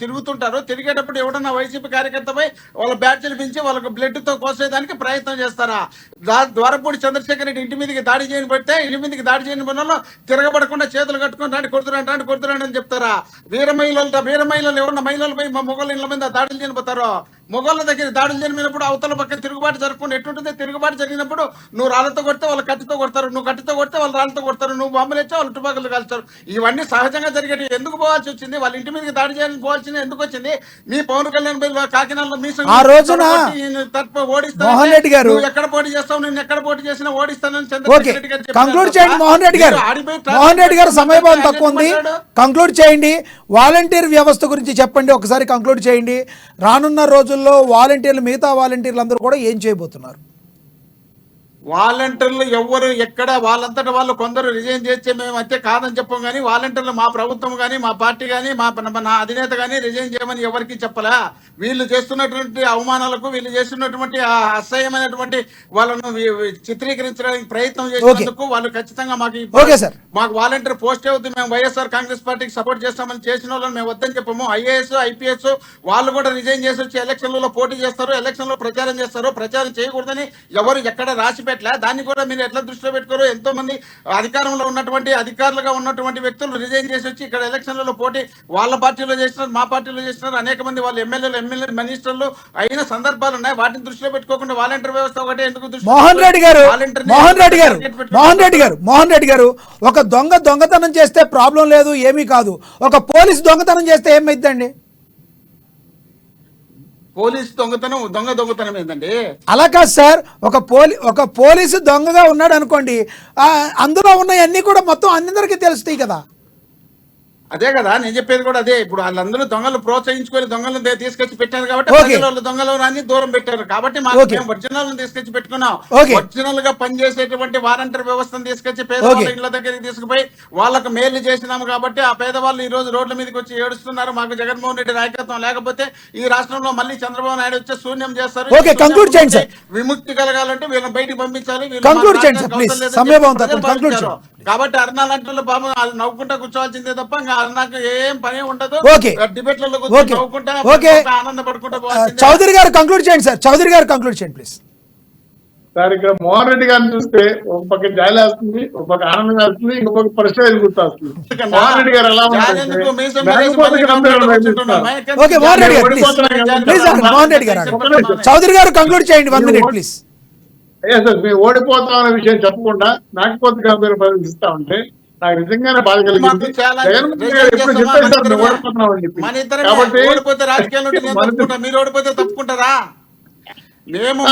తిరుగుతుంటారు. తిరిగేటప్పుడు ఎవడన్నా వైసీపీ కార్యకర్తపై వాళ్ళ బ్యాడ్జీలు పెంచి వాళ్ళకు బ్లడ్ తో కోసేదానికి ప్రయత్నం చేస్తారా? ద్వారపూడి చంద్రశేఖర్ రెడ్డి ఇంటి మీదకి దాడి చేయని పెడితే ఇంటి మీదకి దాడి చేయని పనుల్లో తిరగబడకుండా చేతులు కట్టుకుని రాండి కొడుతురాండి అని చెప్తారా? వీర మహిళలు ఎవరన్నా మహిళలపై మా మొగోళ్ళ ఇళ్ల మీద దాడులు చేయనిపోతారో, మొగోళ్ళ దగ్గర దాడులు జరిగినప్పుడు అవతల పక్కన తిరుగుబాటు జరగకుండా ఎట్టుంటుంది? తిరుగుబాటు జరిగినప్పుడు నువ్వు రాళ్లతో కొడితే వాళ్ళు కత్తితో కొడతారు, నువ్వు కత్తితో కొడితే వాళ్ళు రాళ్లతో కొడతారు, నువ్వు బొమ్మలు ఇచ్చా వాళ్ళు టుపాకులు కాల్చారు. ఇవన్నీ సహజంగా జరిగేవి. ఎందుకు పోవాల్సి వచ్చింది? వాళ్ళ ఇంటి మీదకి దాడి చేయాలని పోవాల్సింది ఎందుకు వచ్చింది? మీ పవన్ కళ్యాణ్ కాకినాడలో మీ ఆ రోజున మోహన్ రెడ్డి గారు ఎక్కడ పోటీ చేస్తావు, నేను ఎక్కడ పోటీ చేసినా ఓడిస్తానని చంద్రబాబు రెడ్డి గారు కంక్లూడ్ చేయండి. మోహన్ రెడ్డి గారు సమయభావం తక్కువ ఉంది, కంక్లూడ్ చేయండి. వాలంటీర్ వ్యవస్థ గురించి చెప్పండి, ఒకసారి కంక్లూడ్ చేయండి. రానున్న రోజుల్లో వాలంటీర్లు, మిగతా వాలంటీర్లు అందరూ కూడా ఏం చేయబోతున్నారు? వాలంటీర్లు ఎవరు ఎక్కడ వాళ్ళంతటా వాళ్ళు కొందరు రిజైన్ చేస్తే మేము అంతే కాదని చెప్పం. కానీ వాలంటీర్లు మా ప్రభుత్వం కానీ మా పార్టీ కానీ నా అధినేత కానీ రిజైన్ చేయమని ఎవరికి చెప్పలే. వీళ్ళు చేస్తున్నటువంటి అవమానాలకు, వీళ్ళు చేస్తున్నటువంటి అసహ్యమైనటువంటి వాళ్ళను చిత్రీకరించడానికి ప్రయత్నం చేసినందుకు వాళ్ళు ఖచ్చితంగా మాకు వాలంటీర్ పోస్ట్ అవుతుంది. మేము వైఎస్ఆర్ కాంగ్రెస్ పార్టీకి సపోర్ట్ చేస్తామని చేసిన వాళ్ళని మేము వద్దని చెప్పము. ఐఏఎస్, ఐపీఎస్ వాళ్ళు కూడా రిజైన్ చేసి వచ్చి ఎలక్షన్లలో పోటీ చేస్తారు, ఎలక్షన్ లో ప్రచారం చేస్తారు. ప్రచారం చేయకూడదని ఎవరు ఎక్కడ రాసి దాన్ని కూడా మీరు ఎట్లా దృష్టిలో పెట్టుకోరు? ఎంతో మంది అధికారంలో ఉన్నటువంటి అధికారులుగా ఉన్నటువంటి వ్యక్తులు రిజైన్ చేసి వచ్చి ఇక్కడ ఎలక్షన్లలో పోటీ వాళ్ళ పార్టీలో చేస్తున్నారు, మా పార్టీలో చేస్తున్నారు. అనేక మంది వాళ్ళు ఎమ్మెల్యే మినిస్టర్లు అయిన సందర్భాలు ఉన్నాయి. వాటిని దృష్టిలో పెట్టుకోకుండా వాలంటీర్ వ్యవస్థ ఒకటే ఎందుకు? మోహన్ రెడ్డి గారు ఒక దొంగతనం చేస్తే ప్రాబ్లం లేదు, ఏమీ కాదు. ఒక పోలీస్ దొంగతనం చేస్తే ఏమైందండి? పోలీసు దొంగతనం ఏంటండి? అలా కాదు సార్, ఒక పోలీసు దొంగగా ఉన్నాడు అనుకోండి, అందులో ఉన్నవన్నీ కూడా మొత్తం అందరికీ తెలుస్తాయి కదా. అదే కదా నేను చెప్పేది కూడా అదే. ఇప్పుడు వాళ్ళందరూ దొంగలు ప్రోత్సహించుకొని దొంగలను తీసుకొచ్చి పెట్టారు కాబట్టి ప్రజలు దొంగలు అన్ని దూరం పెట్టారు కాబట్టి మేము ఒరిజినల్ తీసుకొచ్చి పెట్టుకున్నాం. ఒరిజినల్ గా పనిచేసేటువంటి వాలంటీర్ వ్యవస్థను తీసుకొచ్చి పేదవాళ్ళ ఇళ్ల దగ్గరికి తీసుకుపోయి వాళ్ళకు మేలు చేసినాము కాబట్టి ఆ పేదవాళ్ళు ఈ రోజు రోడ్ల మీదకి వచ్చి ఏడుస్తున్నారు. మాకు జగన్మోహన్ రెడ్డి నాయకత్వం లేకపోతే ఈ రాష్ట్రంలో మళ్ళీ చంద్రబాబు నాయుడు వచ్చి శూన్యం చేస్తారు. విముక్తి కలగాలంటే వీళ్ళని బయటికి పంపించాలి. కాబట్టి అరుణాలంటే పాపం నవ్వుకుంటా కూర్చోవాల్సిందే తప్ప నాకు ఏం పని ఉండదు. డిబేట్లలో నవ్వుకుంటా ఆనందపడుకుంటా. చౌదరి గారు కంక్లూడ్ చేయండి సార్. చౌదరి గారు కంక్లూడ్ చేయండి ప్లీజ్. సార్ ఇక్కడ మోహన్ రెడ్డి గారిని చూస్తే ఒక పక్క జాలి వేస్తుంది, ఒక పక్క ఆనందం వేస్తుంది, ఇంకొక పరిస్థితి గుర్తొస్తుంది. మోహన్ రెడ్డి గారు ఎలా చౌదరి గారు కంక్లూడ్ చేయండి 1 minute ప్లీజ్. మేము ఓడిపోతాం అనే విషయం చెప్పకుండా నాకపోతే గంభీర పరిస్థిస్తా ఉంటే నాకు నిజంగానే బాధ కలిగింది. ఎప్పుడు చెప్పేసారు ఓడిపోతున్నాం అని చెప్పి. కాబట్టి ఓడిపోతే రాజకీయాలు మీరు ఓడిపోతే తప్పుకుంటారా? మేము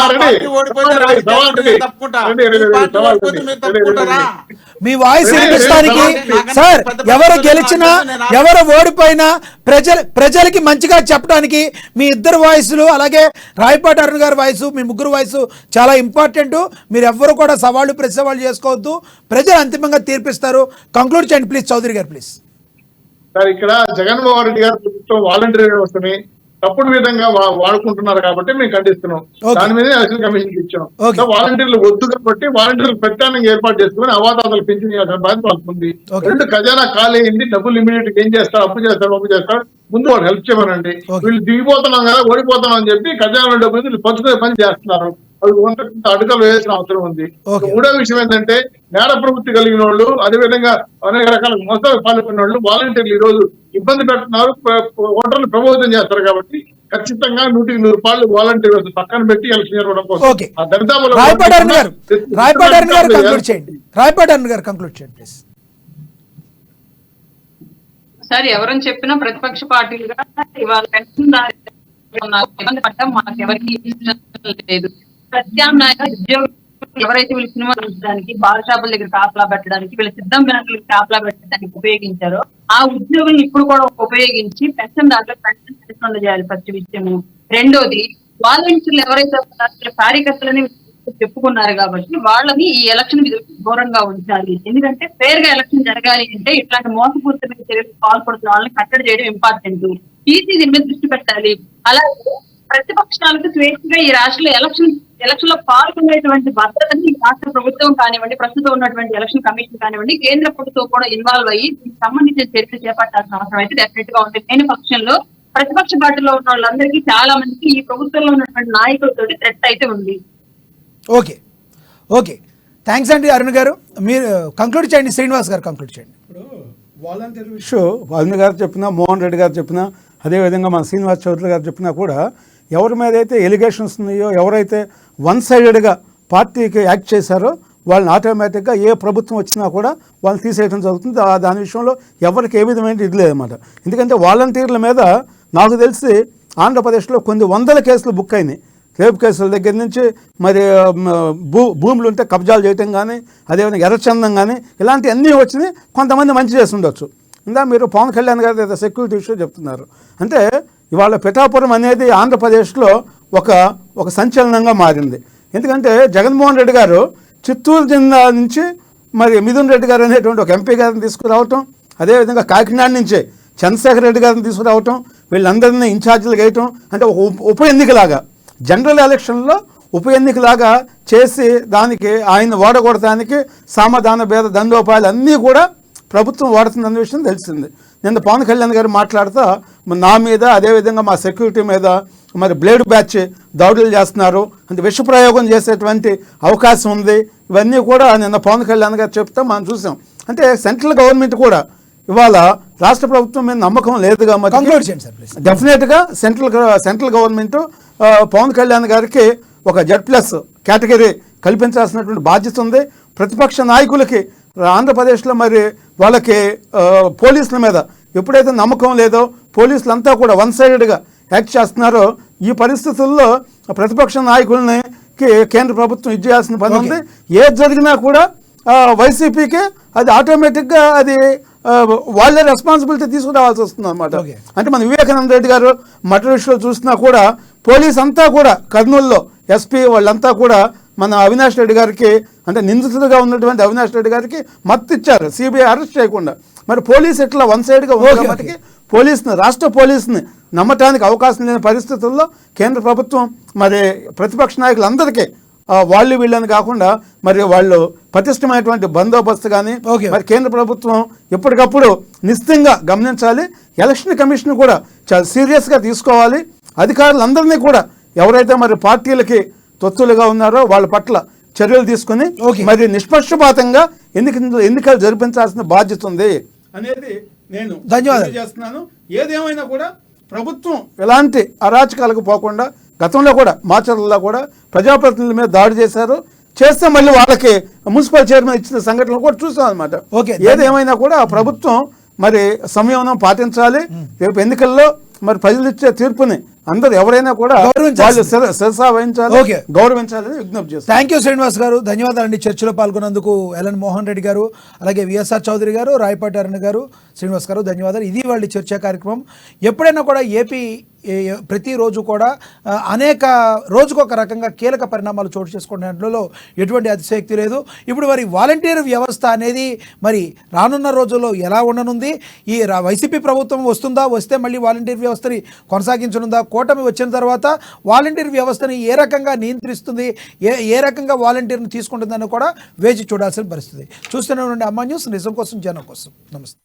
మీ వాయిస్ వినిపిస్తానికి సార్, ఎవరు గెలిచినా ఎవరు ఓడిపోయినా ప్రజలకి మంచిగా చెప్పడానికి మీ ఇద్దరు వాయిస్లు, అలాగే రాయపాటి అరుణ్ గారి వాయిస్, మీ ముగ్గురు వాయిస్ చాలా ఇంపార్టెంట్. మీరు ఎవ్వరు కూడా సవాళ్ళు ప్రతిసవాళ్ళు చేసుకోవద్దు. ప్రజలు అంతిమంగా తీర్పిస్తారు. కంక్లూడ్ చేయండి ప్లీజ్ చౌదరి గారు ప్లీజ్. సార్ ఇక్కడ జగన్మోహన్ రెడ్డి గారు ప్రభుత్వం వాలంటీర్ వ్యవస్థని తప్పుడు విధంగా వాడుకుంటున్నారు కాబట్టి మేము ఖండిస్తున్నాం. దాని మీద ఎలక్షన్ కమిషన్ ఇచ్చాం. వాలంటీర్లు వద్దు కాబట్టి వాలంటీర్లు ప్రత్యామ్నాయంగా ఏర్పాటు చేసుకుని అవాతాదాలు పెంచిన బాధ్యత వాళ్ళకుంది. 2 ఖజానా ఖాళీ అయింది, డబ్బులు ఇమీడియట్ ఏం చేస్తారు, అప్పు చేస్తారు, ముందు వాళ్ళు హెల్ప్ చేయమనండి. వీళ్ళు దిగిపోతున్నాం కదా, ఓడిపోతున్నాం అని చెప్పి ఖజానా డబ్బులు వీళ్ళు పంచుకునే పని చేస్తున్నారు. అది అడుగులు వేయాల్సిన అవసరం ఉంది. 3వ విషయం ఏంటంటే నేర ప్రవృత్తి కలిగిన వాళ్ళు, అదేవిధంగా అనేక రకాల మోసాలు పాల్గొన్న వాళ్ళు వాలంటీర్లు ఈ రోజు ఇబ్బంది పెడుతున్నారు, ఓటర్లు ప్రభావితం చేస్తారు. కాబట్టి ఖచ్చితంగా 100కి 100 రూపాయలు వాలంటీర్ పక్కన పెట్టి ఎలక్షన్ జరగడం కోసం సార్ ఎవరని చెప్పినా ప్రతిపక్ష పార్టీలుగా ఇవాళ ఇబ్బంది పడ్డం మాకు ఎవరికి లేదు. ప్రత్యామ్నాయంగా ఉద్యోగులు ఎవరైతే వీళ్ళు సినిమా చూడడానికి, బార్ షాపుల దగ్గర కాపలా పెట్టడానికి, వీళ్ళ సిద్ధం బ్యాంకులకు కాపలా పెట్టడానికి ఉపయోగించారో ఆ ఉద్యోగులను ఇప్పుడు కూడా ఉపయోగించి పెన్షన్ దాంట్లో పెన్షన్ చేయాలి ఫస్ట్ విషయము. రెండోది వాలంటీర్లు ఎవరైతే కార్యకర్తలని చెప్పుకున్నారు కాబట్టి వాళ్ళని ఈ ఎలక్షన్ దూరంగా ఉంచాలి. ఎందుకంటే ఫేర్ గా ఎలక్షన్ జరగాలి అంటే ఇట్లాంటి మోసపూరితమైన చర్యలకు పాల్పడుతున్న వాళ్ళని కట్టడి చేయడం ఇంపార్టెంట్. ఈసీ దీని మీద దృష్టి పెట్టాలి. అలాగే ప్రతిపక్షాలకు స్వేచ్ఛగా ఈ రాష్ట్రంలో ఎలక్షన్ లో పాల్గొనేటువంటి భద్రతని ఈ రాష్ట్ర ప్రభుత్వం కానివ్వండి, ప్రస్తుతం ఉన్నటువంటి ఎలక్షన్ కమిషన్ కానివ్వండి, కేంద్ర ప్రభుత్వం కూడా ఇన్వాల్వ్ అయ్యి దీనికి సంబంధించిన చర్యలు చేపట్టాల్సిన అవసరం అయితే డెఫినెట్ గా ఉంటుంది. లేని పక్షంలో ప్రతిపక్ష పార్టీలో ఉన్న వాళ్ళందరికీ చాలా మందికి ఈ ప్రభుత్వంలో ఉన్నటువంటి నాయకులతో థ్రెట్ అయితే ఉంది. ఓకే ఓకే థ్యాంక్స్ అండి అరుణ్ గారు. మీరు కంక్లూడ్ చేయండి. శ్రీనివాస్ గారు కంక్లూడ్ చేయండి. ఇప్పుడు వాలంటీర్ ఇష్యూ అరుణ్ గారు చెప్పినా, మోహన్ రెడ్డి గారు చెప్పినా, అదేవిధంగా మన శ్రీనివాస్ చౌదరి గారు చెప్పినా కూడా ఎవరి మీద అయితే ఎలిగేషన్స్ ఉన్నాయో, ఎవరైతే 1 సైడెడ్గా పార్టీకి యాక్ట్ చేశారో వాళ్ళని ఆటోమేటిక్గా ఏ ప్రభుత్వం వచ్చినా కూడా వాళ్ళని తీసేయడం జరుగుతుంది. దాని విషయంలో ఎవరికి ఏ విధమైన ఇది లేదన్నమాట. ఎందుకంటే వాలంటీర్ల మీద నాకు తెలిసి ఆంధ్రప్రదేశ్లో కొన్ని 100 కేసులు బుక్ అయినాయి. రేపు కేసుల దగ్గర నుంచి మరి భూములు ఉంటే కబ్జాలు చేయటం కానీ, అదేవిధంగా ఎర్రచందం కానీ ఇలాంటి అన్నీ వచ్చినాయి. కొంతమంది మంచి చేసి ఉండొచ్చు. ఇందా మీరు పవన్ కళ్యాణ్ గారు సెక్యూరిటీ ఇష్యూ చెప్తున్నారు. అంటే ఇవాళ పిఠాపురం అనేది ఆంధ్రప్రదేశ్లో ఒక సంచలనంగా మారింది. ఎందుకంటే జగన్మోహన్ రెడ్డి గారు చిత్తూరు జిల్లా నుంచి మరి మిథున్ రెడ్డి గారు అనేటువంటి ఒక ఎంపీ గారిని తీసుకురావటం, అదేవిధంగా కాకినాడ నుంచే చంద్రశేఖర్ రెడ్డి గారిని తీసుకురావటం, వీళ్ళందరినీ ఇన్ఛార్జీలు వేయటం, అంటే ఒక ఉప ఎన్నికలాగా, జనరల్ ఎలక్షన్లో ఉప ఎన్నికలాగా చేసి దానికి ఆయన ఓడగొడటానికి సామధాన భేద దండోపాయాలు అన్నీ కూడా ప్రభుత్వం వాడుతుందన్న విషయం తెలిసింది. నిన్న పవన్ కళ్యాణ్ గారు మాట్లాడుతూ నా మీద, అదేవిధంగా మా సెక్యూరిటీ మీద మరి బ్లేడ్ బ్యాచ్ దాడులు చేస్తున్నారు, అంటే విషప్రయోగం చేసేటువంటి అవకాశం ఉంది, ఇవన్నీ కూడా నిన్న పవన్ కళ్యాణ్ గారు చెప్తే మనం చూసాం. అంటే సెంట్రల్ గవర్నమెంట్ కూడా ఇవాళ రాష్ట్ర ప్రభుత్వం మీద నమ్మకం లేదు కాబట్టి డెఫినెట్గా సెంట్రల్ గవర్నమెంట్ పవన్ కళ్యాణ్ గారికి ఒక Z+ కేటగిరీ కల్పించాల్సినటువంటి బాధ్యత ఉంది. ప్రతిపక్ష నాయకులకి ఆంధ్రప్రదేశ్లో మరి వాళ్ళకి పోలీసుల మీద ఎప్పుడైతే నమ్మకం లేదో, పోలీసులంతా కూడా 1 సైడెడ్గా యాక్ట్ చేస్తున్నారో ఈ పరిస్థితుల్లో ప్రతిపక్ష నాయకుల్ని కేంద్ర ప్రభుత్వం ఇచ్చేయాల్సిన పని ఉంది. ఏది జరిగినా కూడా వైసీపీకే అది ఆటోమేటిక్గా అది వాళ్ళే రెస్పాన్సిబిలిటీ తీసుకురావాల్సి వస్తుంది అనమాట. అంటే మన వివేకానంద రెడ్డి గారు మటర్ విషయంలో చూసినా కూడా పోలీస్ అంతా కూడా కర్నూలులో ఎస్పీ వాళ్ళంతా కూడా మన అవినాష్ రెడ్డి గారికి అంటే నిందితులుగా ఉన్నటువంటి అవినాష్ రెడ్డి గారికి మద్దతు ఇచ్చారు సిబిఐ అరెస్ట్ చేయకుండా. మరి పోలీస్ ఇట్లా వన్ సైడ్గా ఉన్నప్పటికీ పోలీసుని రాష్ట్ర పోలీసుని నమ్మటానికి అవకాశం లేని పరిస్థితుల్లో కేంద్ర ప్రభుత్వం మరి ప్రతిపక్ష నాయకులందరికీ వాళ్ళు వీళ్ళని కాకుండా మరి వాళ్ళు పటిష్టమైనటువంటి బందోబస్తు కానీ మరి కేంద్ర ప్రభుత్వం ఎప్పటికప్పుడు నిశ్చితంగా గమనించాలి. ఎలక్షన్ కమిషన్ కూడా చాలా సీరియస్గా తీసుకోవాలి. అధికారులందరినీ కూడా ఎవరైతే మరి పార్టీలకి తొత్తులుగా ఉన్నారో వాళ్ళ పట్ల చర్యలు తీసుకుని మరి నిష్పక్షపాతంగా ఎన్నికలు జరిపించాల్సిన బాధ్యత ఉంది అనేది నేను ధన్యవాదాలు చేస్తున్నాను. ఏదేమైనా కూడా ప్రభుత్వం ఎలాంటి అరాచకాలకు పోకుండా గతంలో కూడా మాచర్లలో కూడా ప్రజాప్రతినిధుల మీద దాడి చేస్తే మళ్ళీ వాళ్ళకి మున్సిపల్ చైర్మన్ ఇచ్చిన సంఘటనలు కూడా చూసాం అనమాట. ఏదేమైనా కూడా ఆ ప్రభుత్వం మరి సంయమనం పాటించాలి. రేపు ఎన్నికల్లో మరి ప్రజలు ఇచ్చే తీర్పుని అందరూ ఎవరైనా కూడా గౌరవించాలని విజ్ఞప్తి చేస్తారు. థ్యాంక్ యూ శ్రీనివాస్ గారు, ధన్యవాదాలండి. చర్చలో పాల్గొన్నందుకు ఎల్ఎన్ మోహన్ రెడ్డి గారు, అలాగే విఎస్ఆర్ చౌదరి గారు, రాయపాటి అరుణ్ గారు, శ్రీనివాస్ గారు ధన్యవాదాలు. ఇది వాళ్ళ చర్చా కార్యక్రమం. ఎప్పుడైనా కూడా ఏపీ ప్రతిరోజు కూడా అనేక రోజుకొక రకంగా కీలక పరిణామాలు చోటు చేసుకునే దాంట్లో ఎటువంటి అతిశయక్తి లేదు. ఇప్పుడు మరి వాలంటీర్ వ్యవస్థ అనేది మరి రానున్న రోజుల్లో ఎలా ఉండనుంది? ఈ వైసీపీ ప్రభుత్వం వస్తే మళ్ళీ వాలంటీర్ వ్యవస్థని కొనసాగించనుందా? కూటమి వచ్చిన తర్వాత వాలంటీర్ వ్యవస్థని ఏ రకంగా నియంత్రిస్తుంది, ఏ రకంగా వాలంటీర్ని తీసుకుంటుందని కూడా వేచి చూడాల్సిన పరిస్థితి. చూస్తూనే ఉండండి అమ్మా న్యూస్, నిజం కోసం జనం కోసం. నమస్తే.